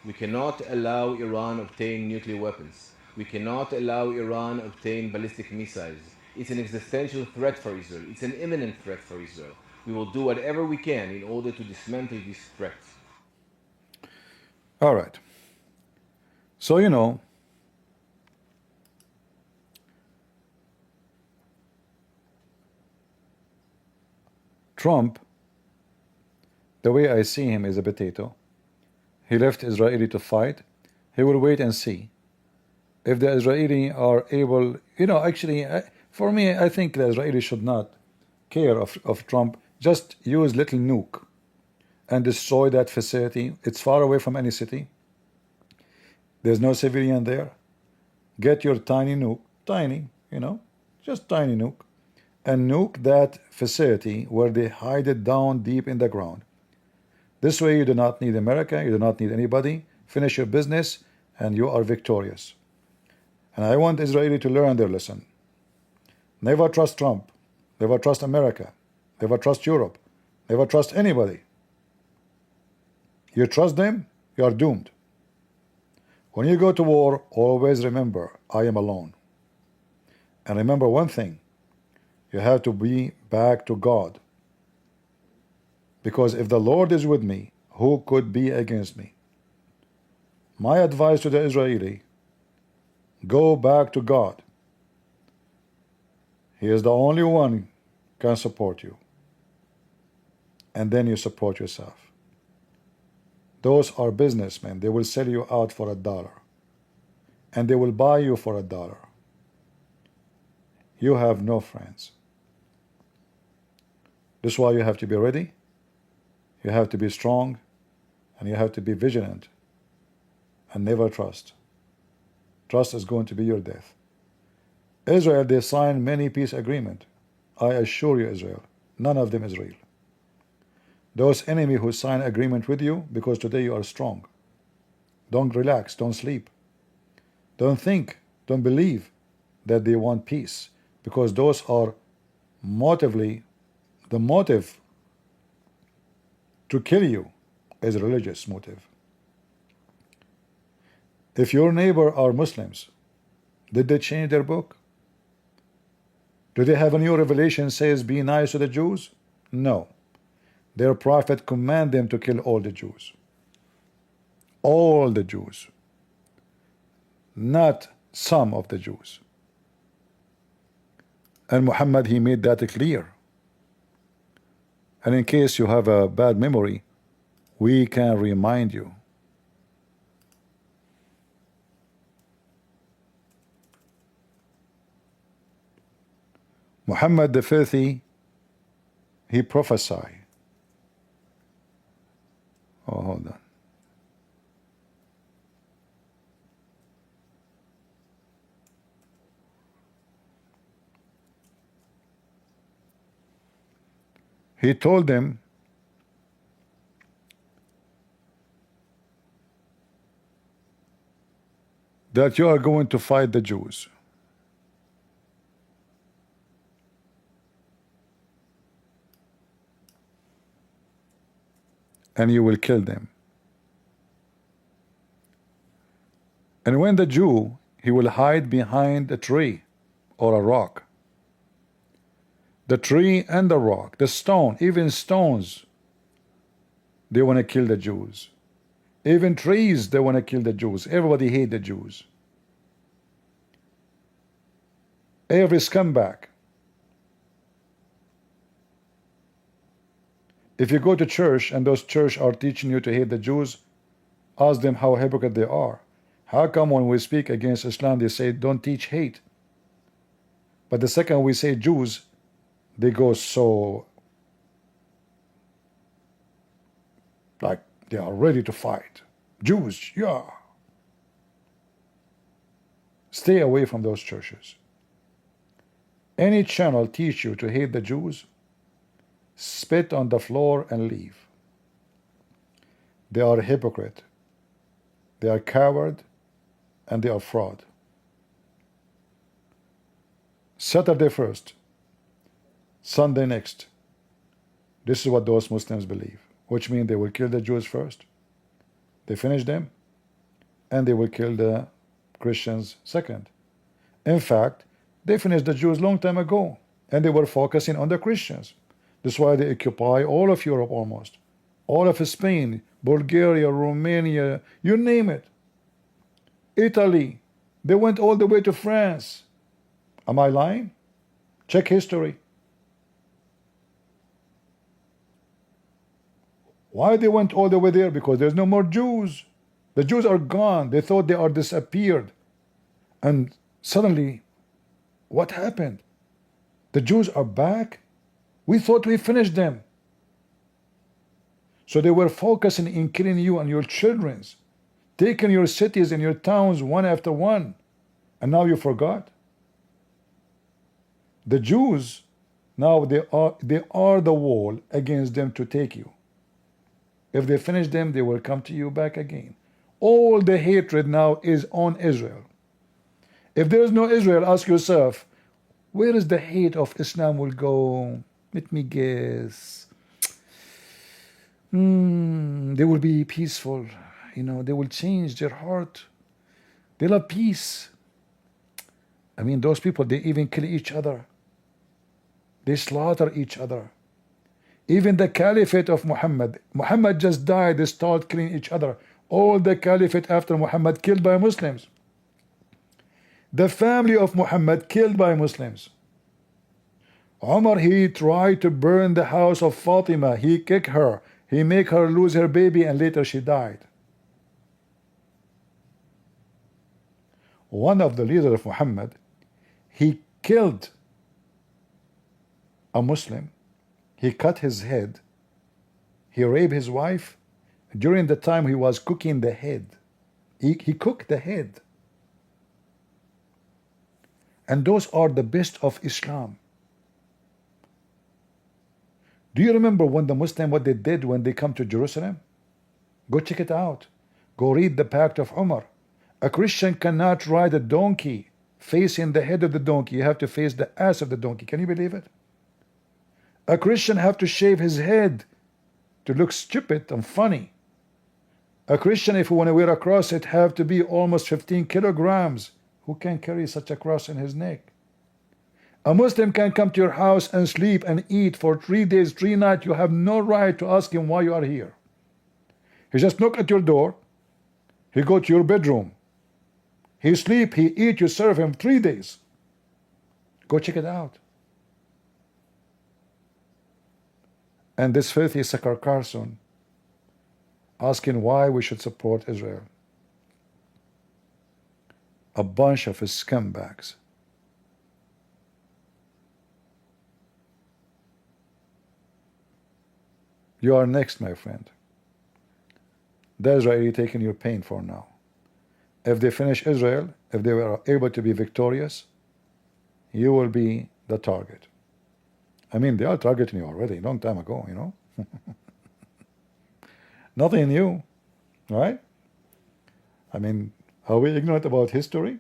We cannot allow Iran obtain nuclear weapons. We cannot allow Iran obtain ballistic missiles. It's an existential threat for Israel. It's an imminent threat for Israel. We will do whatever we can in order to dismantle this threat. All right. So, you know, Trump, the way I see him, is a potato. He left Israeli to fight. He will wait and see if the Israeli are able, you know, actually, for me, I think the Israeli should not care of Trump. Just use little nuke and destroy that facility. It's far away from any city. There's no civilian there. Get your tiny nuke, tiny, you know, just tiny nuke, and nuke that facility where they hide it down deep in the ground. This way you do not need America, you do not need anybody. Finish your business and you are victorious. And I want Israeli to learn their lesson. Never trust Trump. Never trust America. Never trust Europe. Never trust anybody. You trust them, you are doomed. When you go to war, always remember, I am alone. And remember one thing, you have to be back to God. Because if the Lord is with me, who could be against me? My advice to the Israeli, go back to God. He is the only one can support you. And then you support yourself. Those are businessmen. They will sell you out for $1. And they will buy you for $1. You have no friends. This is why you have to be ready. You have to be strong. And you have to be vigilant. And never trust. Trust is going to be your death. Israel, they signed many peace agreements. I assure you, Israel, none of them is real. Those enemy who sign agreement with you, because today you are strong. Don't relax, don't sleep. Don't think, don't believe that they want peace, because those are motively, the motive to kill you is a religious motive. If your neighbor are Muslims, did they change their book? Do they have a new revelation says be nice to the Jews? No. Their prophet command them to kill all the Jews. All the Jews. Not some of the Jews. And Muhammad, he made that clear. And in case you have a bad memory, we can remind you. Muhammad the filthy, he prophesied. Oh, hold on. He told them that you are going to fight the Jews. And you will kill them. And when the Jew, he will hide behind a tree or a rock. The tree and the rock, the stone, even stones, they want to kill the Jews. Even trees, they want to kill the Jews. Everybody hate the Jews. Every scumbag. If you go to church and those church are teaching you to hate the Jews, ask them how hypocrite they are. How come when we speak against Islam, they say don't teach hate? But the second we say Jews, they go so like they are ready to fight. Jews, yeah. Stay away from those churches. Any channel teach you to hate the Jews, spit on the floor and leave. They are hypocrite. They are coward and they are fraud. Saturday first, Sunday next. This is what those Muslims believe, which means they will kill the Jews first, they finish them, and they will kill the Christians second. In fact, they finished the Jews long time ago, and they were focusing on the Christians. That's why they occupy all of Europe almost, all of Spain, Bulgaria, Romania, you name it. Italy, they went all the way to France. Am I lying? Check history. Why they went all the way there? Because there's no more Jews. The Jews are gone. They thought they are disappeared. And suddenly, what happened? The Jews are back? We thought we finished them. So they were focusing in killing you and your children, taking your cities and your towns one after one. And now you forgot? The Jews, now they are the wall against them to take you. If they finish them, they will come to you back again. All the hatred now is on Israel. If there is no Israel, ask yourself, where is the hate of Islam will go? Let me guess. They will be peaceful. You know, they will change their heart. They love peace. I mean, those people, they even kill each other. They slaughter each other. Even the caliphate of Muhammad just died, they start killing each other. All the caliphate after Muhammad killed by Muslims. The family of Muhammad killed by Muslims. Umar, he tried to burn the house of Fatima. He kicked her. He made her lose her baby and later she died. One of the leaders of Muhammad, he killed a Muslim. He cut his head. He raped his wife. During the time he was cooking the head. He cooked the head. And those are the best of Islam. Do you remember when the Muslim, what they did when they come to Jerusalem? Go check it out. Go read the Pact of Umar. A Christian cannot ride a donkey facing the head of the donkey. You have to face the ass of the donkey. Can you believe it? A Christian have to shave his head to look stupid and funny. A Christian, if you want to wear a cross, it have to be almost 15 kilograms. Who can carry such a cross in his neck? A Muslim can come to your house and sleep and eat for 3 days, 3 nights. You have no right to ask him why you are here. He just knock at your door. He go to your bedroom. He sleep, he eat, you serve him 3 days. Go check it out. And this filthy Sucker Carson asking why we should support Israel. A bunch of scumbags. You are next, my friend. The Israeli taking your pain for now. If they finish Israel, if they were able to be victorious, you will be the target. I mean, they are targeting you already, a long time ago, you know. Nothing new, right? I mean, are we ignorant about history?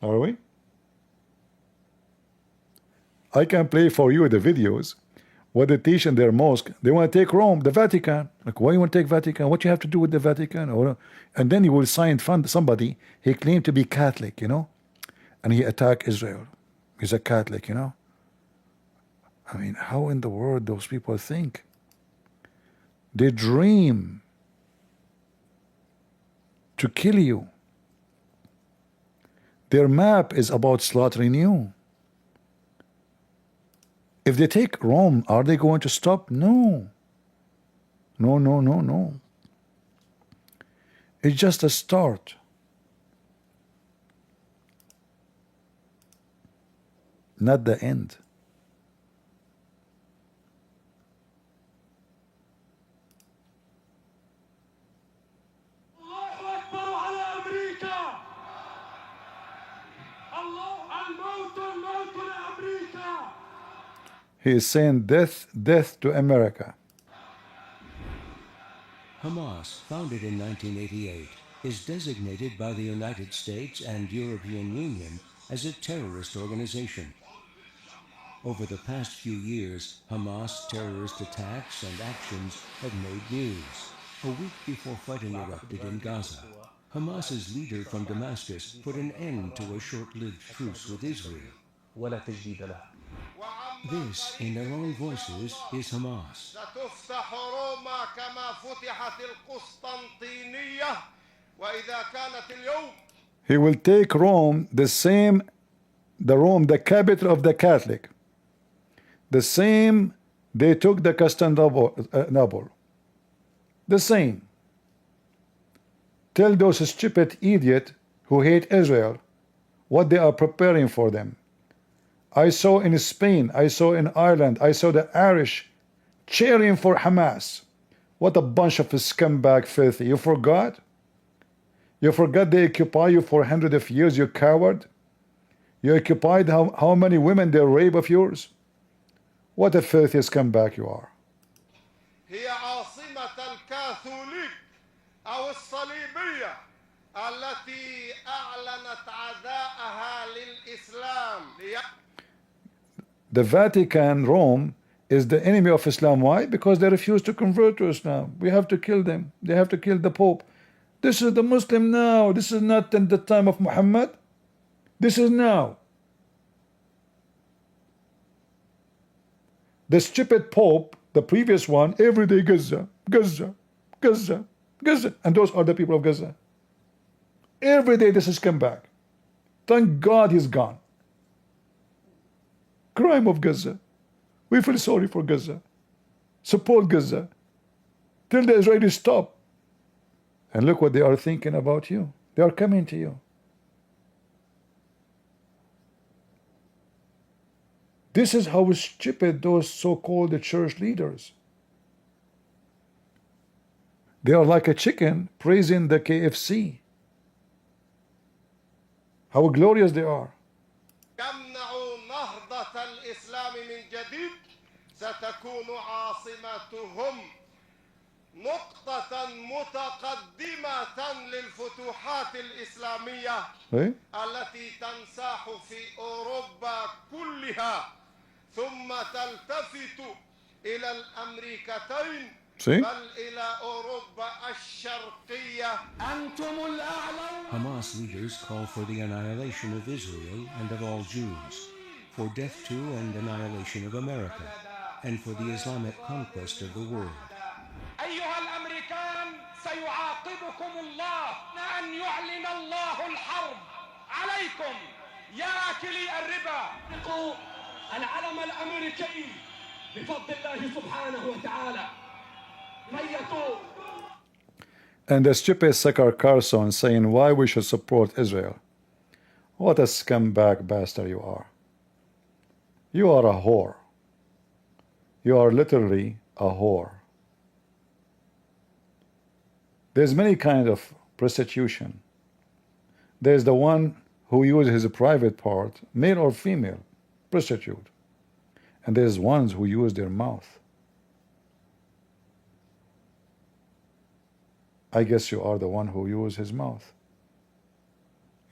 Are we? I can play for you the videos what they teach in their mosque. They want to take Rome, the Vatican. Like, why you want to take Vatican? What you have to do with the Vatican? Or, and then you will sign fund somebody. He claimed to be Catholic, you know, and he attacked Israel. He's a Catholic, you know. I mean, how in the world those people think? They dream to kill you. Their map is about slaughtering you. If they take Rome, are they going to stop? No. No, no, no, no. It's just a start. Not the end. He is saying death, death to America. Hamas, founded in 1988, is designated by the United States and European Union as a terrorist organization. Over the past few years, Hamas terrorist attacks and actions have made news. A week before fighting erupted in Gaza, Hamas's leader from Damascus put an end to a short-lived truce with Israel. This, in their own voices, is Hamas. He will take Rome, the Rome, the capital of the Catholic. The same they took the Constantinople. The same. Tell those stupid idiots who hate Israel what they are preparing for them. I saw in Spain, I saw in Ireland, I saw the Irish cheering for Hamas. What a bunch of scumbag filthy. You forgot? You forgot they occupy you for hundreds of years, you coward? You occupied how many women they rape of yours? What a filthy scumbag you are. هي عاصمة الكاثوليك أو الصليبية التي أعلنت عداءها للإسلام. The Vatican, Rome, is the enemy of Islam. Why? Because they refuse to convert to Islam. We have to kill them. They have to kill the Pope. This is the Muslim now. This is not in the time of Muhammad. This is now. The stupid Pope, the previous one, every day Gaza, Gaza, Gaza, Gaza. And those are the people of Gaza. Every day this has come back. Thank God he's gone. Crime of Gaza. We feel sorry for Gaza. Support Gaza. Till the Israelis stop. And look what they are thinking about you. They are coming to you. This is how stupid those so-called church leaders. They are like a chicken praising the KFC. How glorious they are. ستكون عاصمتهم نقطة متقدمة للفتوحات الإسلامية التي تنساح في أوروبا كلها ثم تلتفت إلى الأمريكتين بل إلى أوروبا الشرقية. أنتم الأعلون. Hamas leaders call for the annihilation of Israel and of all Jews, for death to and annihilation of America, and for the Islamic conquest of the world. أيها الأمريكان سيعاقبكم الله أن يعلن الله الحرب عليكم يا آكلي الربا. العلم الأمريكي بفضل الله سبحانه وتعالى. And the stupid Sakar Carson saying why we should support Israel. What a scumbag bastard you are. You are a whore. you are literally a whore. There's many kinds of prostitution. There's the one who uses his private part, male or female, prostitute. And there's ones who use their mouth. I guess you are the one who uses his mouth.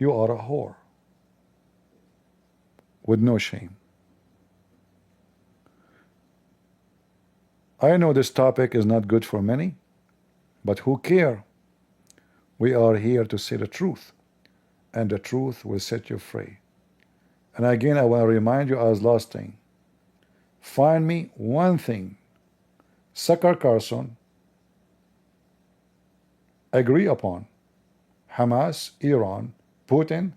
You are a whore. With no shame. I know this topic is not good for many, but who care? We are here to say the truth, and the truth will set you free. And again, I want to remind you as last thing, find me one thing Tucker Carlson agree upon, Hamas, Iran, Putin,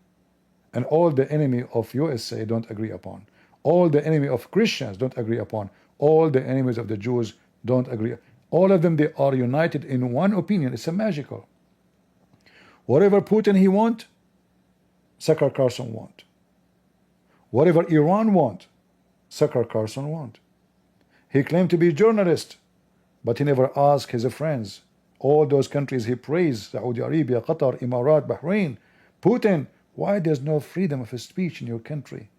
and all the enemy of USA don't agree upon. All the enemy of Christians don't agree upon. All the enemies of the Jews don't agree. All of them, they are united in one opinion. It's a magical. Whatever Putin he want, Tucker Carlson want. Whatever Iran want, Tucker Carlson want. He claimed to be a journalist, but he never asked his friends. All those countries he praised, Saudi Arabia, Qatar, Emirat, Bahrain, Putin, why there's no freedom of speech in your country?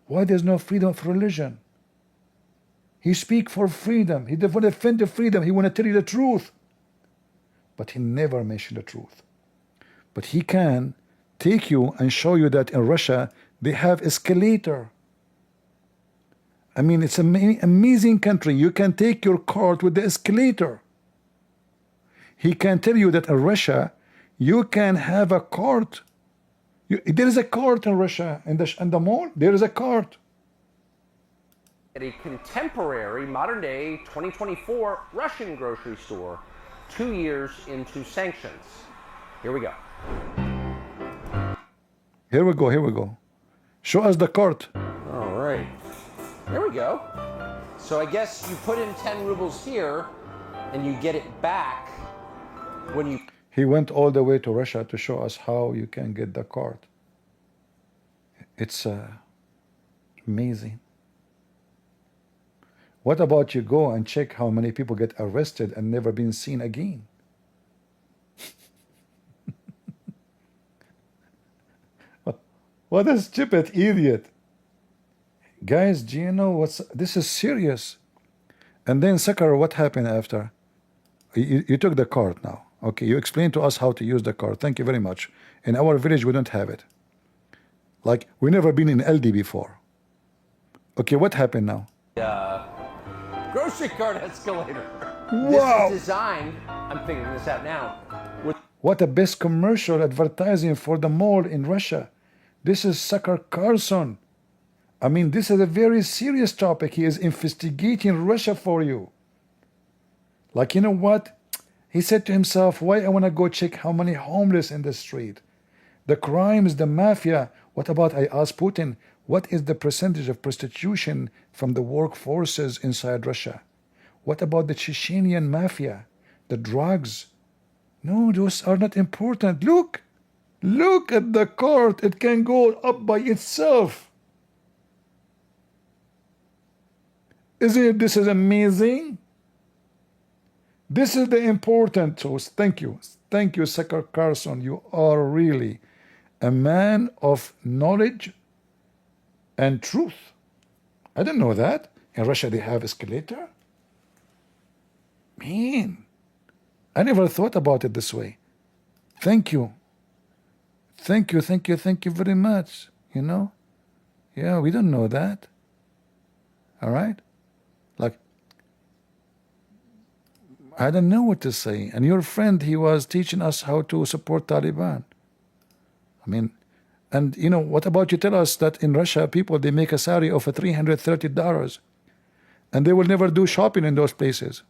Why there's no freedom of religion? He speak for freedom. He want to defend the freedom. He want to tell you the truth. But he never mentioned the truth. But he can take you and show you that in Russia they have escalator. I mean, it's an amazing country. You can take your cart with the escalator. He can tell you that in Russia you can have a cart. There is a cart in Russia, in the mall. There is a cart. At a contemporary, modern-day, 2024 Russian grocery store, 2 years into sanctions. Here we go. Here we go, here we go. Show us the cart. All right. Here we go. So I guess you put in 10 rubles here, and you get it back when you... He went all the way to Russia to show us how you can get the cart. It's amazing. What about you go and check how many people get arrested and never been seen again? What a stupid idiot. Guys, do you know this is serious? And then Sakar, what happened after? You took the card now. Okay, you explained to us how to use the card. Thank you very much. In our village, we don't have it. Like, we never been in LD before. Okay, what happened now? Grocery cart escalator. Wow. This is designed, I'm figuring this out now. What a best commercial advertising for the mall in Russia. This is Tucker Carlson. I mean, this is a very serious topic. He is investigating Russia for you. Like, you know what? He said to himself, why I want to go check how many homeless in the street? The crimes, the mafia. What about, I asked Putin, what is the percentage of prostitution from the workforces inside Russia? What about the Chechenian mafia? The drugs? No, those are not important. Look! Look at the cart. It can go up by itself. Isn't this is amazing? This is the important. So thank you. Thank you, Tucker Carlson. You are really a man of knowledge and truth. I didn't know that. In Russia they have escalator. Man, I never thought about it this way. Thank you. Thank you, thank you, thank you very much. You know? Yeah, we don't know that. All right? Like, I don't know what to say. And your friend, he was teaching us how to support Taliban. I mean, and you know, what about you tell us that in Russia, people, they make a salary of $330 and they will never do shopping in those places.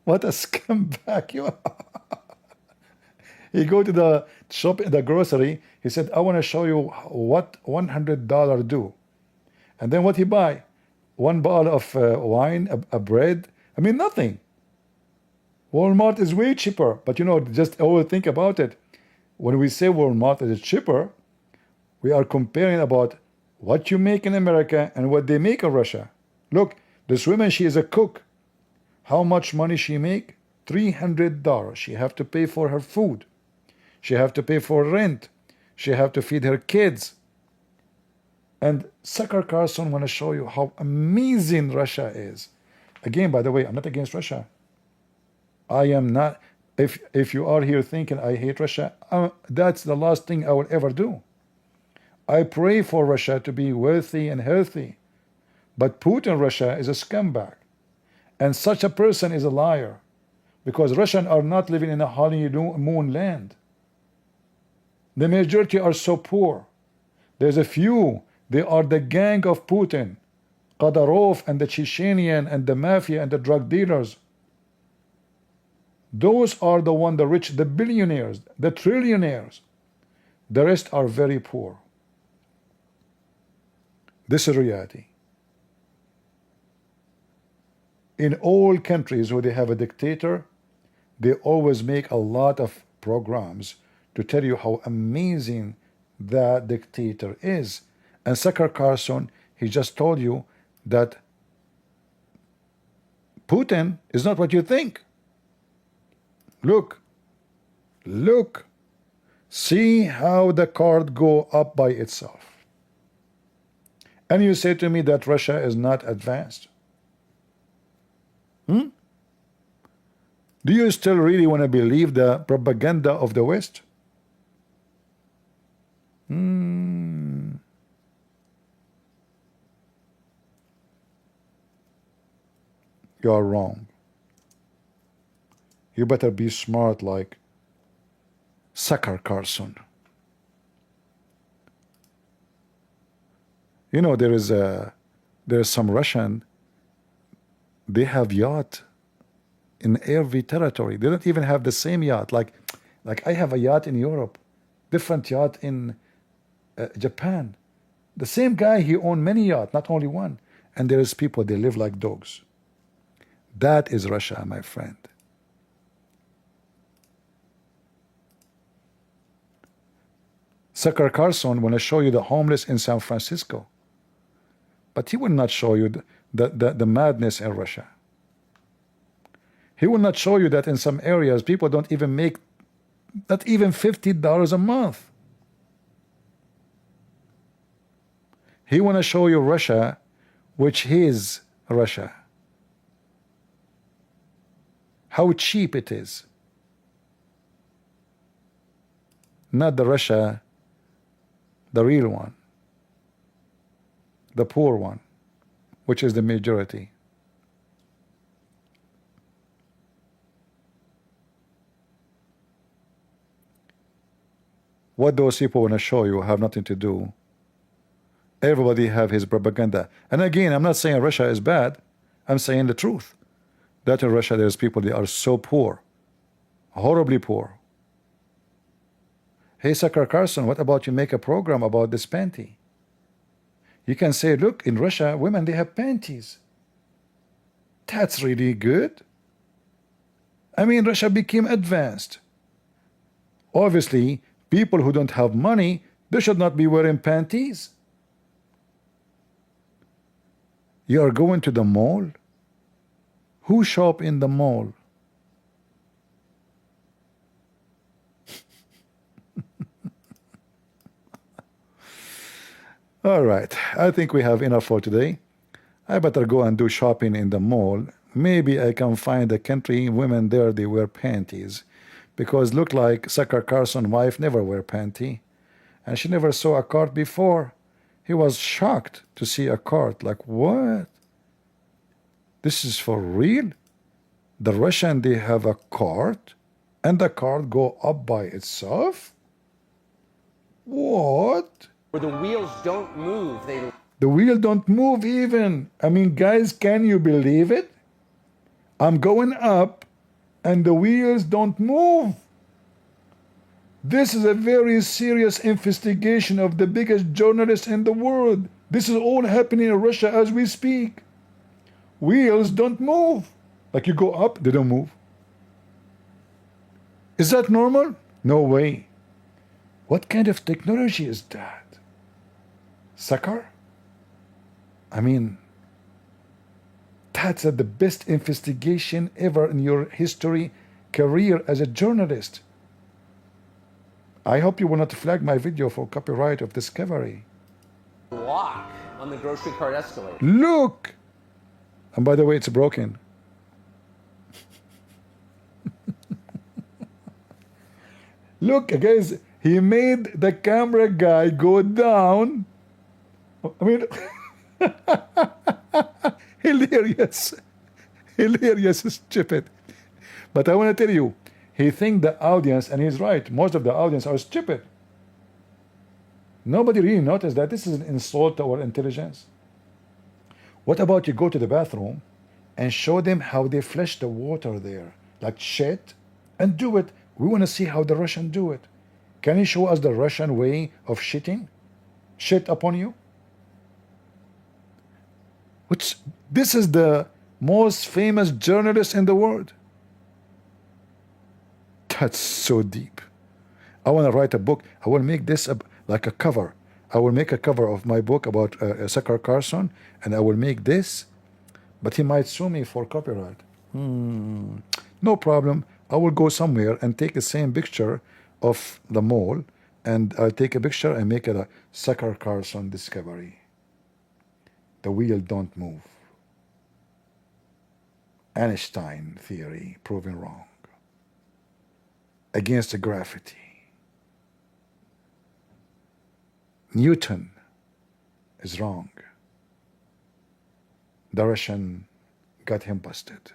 What a scumbag you are. He go to the shop, the grocery. He said, I want to show you what $100 do. And then what he buy? One bottle of wine, a bread. I mean, nothing. Walmart is way cheaper. But you know, just always think about it. When we say Walmart is cheaper, We are comparing about what you make in America and what they make in Russia. Look, this woman, she is a cook. How much money she make? $300. She have to pay for her food. She have to pay for rent. She have to feed her kids. And Sucker Carson want to show you how amazing Russia is. Again, by the way, I'm not against Russia. I am not. If you are here thinking I hate Russia, that's the last thing I will ever do. I pray for Russia to be wealthy and healthy. But Putin, Russia, is a scumbag. And such a person is a liar. Because Russians are not living in a honeymoon land. The majority are so poor. There's a few. They are the gang of Putin. Kadyrov and the Chechenian and the mafia and the drug dealers. Those are the one, the rich, the billionaires, the trillionaires. The rest are very poor. This is reality. In all countries where they have a dictator, they always make a lot of programs to tell you how amazing that dictator is. And Sucker Carson, he just told you that Putin is not what you think. Look, look, see how the card go up by itself. And you say to me that Russia is not advanced. Do you still really want to believe the propaganda of the West? You are wrong. You better be smart like Sucker Carson. You know, there's some Russian, they have yacht in every territory. They don't even have the same yacht. Like I have a yacht in Europe, different yacht in Japan. The same guy, he owned many yachts, not only one. And there is people, they live like dogs. That is Russia, my friend. Sucker Carson want to show you the homeless in San Francisco. But he will not show you the madness in Russia. He will not show you that in some areas people don't even make not even $50 a month. He want to show you Russia, which is Russia. How cheap it is. Not the Russia, the real one. The poor one, which is the majority. What those people want to show you have nothing to do. Everybody have his propaganda. And again, I'm not saying Russia is bad. I'm saying the truth. That in Russia there's people, they are so poor. Horribly poor. Hey, Sucker Carson, what about you make a program about this panty? You can say, look, in Russia, women, they have panties. That's really good. I mean, Russia became advanced. Obviously, people who don't have money, they should not be wearing panties. You are going to the mall? Who shop in the mall? All right, I think we have enough for today. I better go and do shopping in the mall. Maybe I can find a country women there, they wear panties. Because look like Sucker Carson's wife never wear panty. And she never saw a cart before. He was shocked to see a cart. Like, what? This is for real? The Russian, they have a cart? And the cart go up by itself? What? Where the wheels don't move, The wheel don't move even. I mean, guys, can you believe it? I'm going up and the wheels don't move. This is a very serious investigation of the biggest journalist in the world. This is all happening in Russia as we speak. Wheels don't move. Like you go up, they don't move. Is that normal? No way. What kind of technology is that? Sucker? I mean, that's the best investigation ever in your history career as a journalist. I hope you will not flag my video for copyright of discovery. Lock on the grocery cart escalator. Look! And by the way, it's broken. Look, guys, he made the camera guy go down. I mean, hilarious. Hilarious, stupid. But I want to tell you, he thinks the audience, and he's right, most of the audience are stupid. Nobody really noticed that this is an insult to our intelligence. What about you go to the bathroom and show them how they flush the water there, like shit, and do it. We want to see how the Russian do it. Can you show us the Russian way of shitting? Shit upon you? Which, this is the most famous journalist in the world. That's so deep. I want to write a book. I will make this like a cover. I will make a cover of my book about Tucker Carlson, and I will make this, but he might sue me for copyright. No problem. I will go somewhere and take the same picture of the mall, and I'll take a picture and make it a Tucker Carlson discovery. The wheel don't move. Einstein theory proven wrong. Against the gravity. Newton is wrong. The Russian got him busted.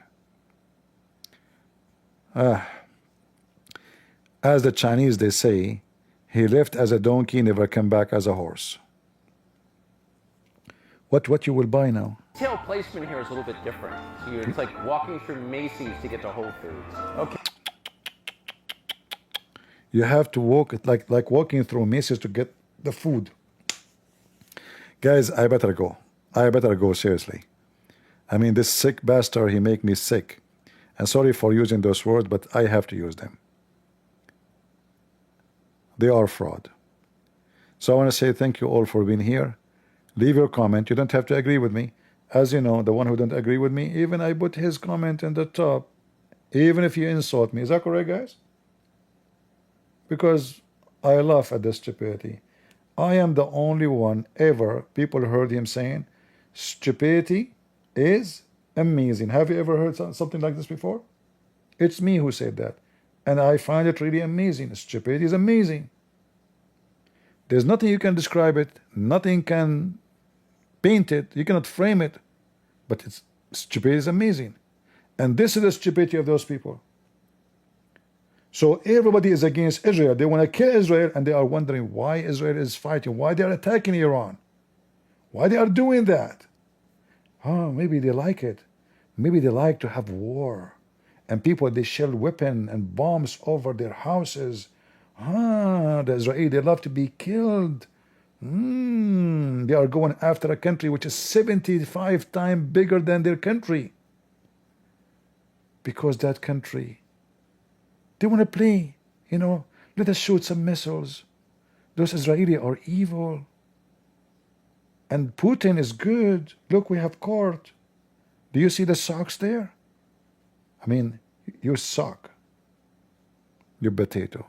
As the Chinese, they say, he left as a donkey, never come back as a horse. What you will buy now? Retail placement here is a little bit different. So it's like walking through Macy's to get to Whole Foods. Okay. You have to walk like walking through Macy's to get the food. Guys, I better go. I better go, seriously. I mean, this sick bastard, he make me sick. And sorry for using those words, but I have to use them. They are fraud. So I want to say thank you all for being here. Leave your comment. You don't have to agree with me. As you know, the one who don't agree with me, even I put his comment in the top. Even if you insult me. Is that correct, guys? Because I laugh at the stupidity. I am the only one ever people heard him saying stupidity is amazing. Have you ever heard something like this before? It's me who said that, and I find it really amazing. Stupidity is amazing. There's nothing you can describe it, nothing can paint it, you cannot frame it, but it's stupidity is amazing. And this is the stupidity of those people. So everybody is against Israel. They want to kill Israel, and they are wondering why Israel is fighting, why they are attacking Iran, why they are doing that. Oh, maybe they like it. Maybe they like to have war. And people, they shell weapons and bombs over their houses. The Israeli, they love to be killed. They are going after a country which is 75 times bigger than their country. Because that country, they want to play, you know, let us shoot some missiles. Those Israeli are evil. And Putin is good. Look, we have court. Do you see the socks there? I mean, you suck. You potato.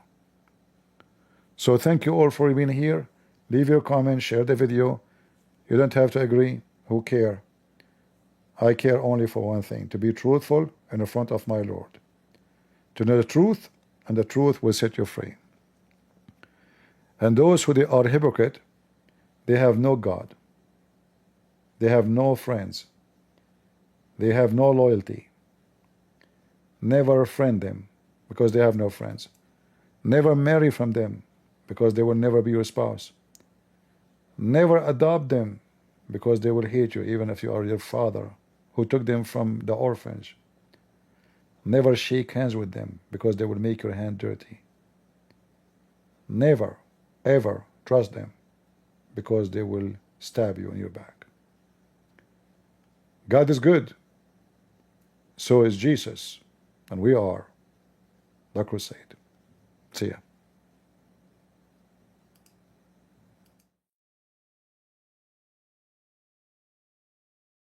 So thank you all for being here. Leave your comments, share the video. You don't have to agree. Who cares? I care only for one thing, to be truthful in the front of my Lord. To know the truth, and the truth will set you free. And those who they are hypocrite, they have no God. They have no friends. They have no loyalty. Never friend them, because they have no friends. Never marry from them, because they will never be your spouse. Never adopt them, because they will hate you, even if you are your father, who took them from the orphanage. Never shake hands with them, because they will make your hand dirty. Never, ever trust them, because they will stab you in your back. God is good. So is Jesus. And we are the crusade. See ya.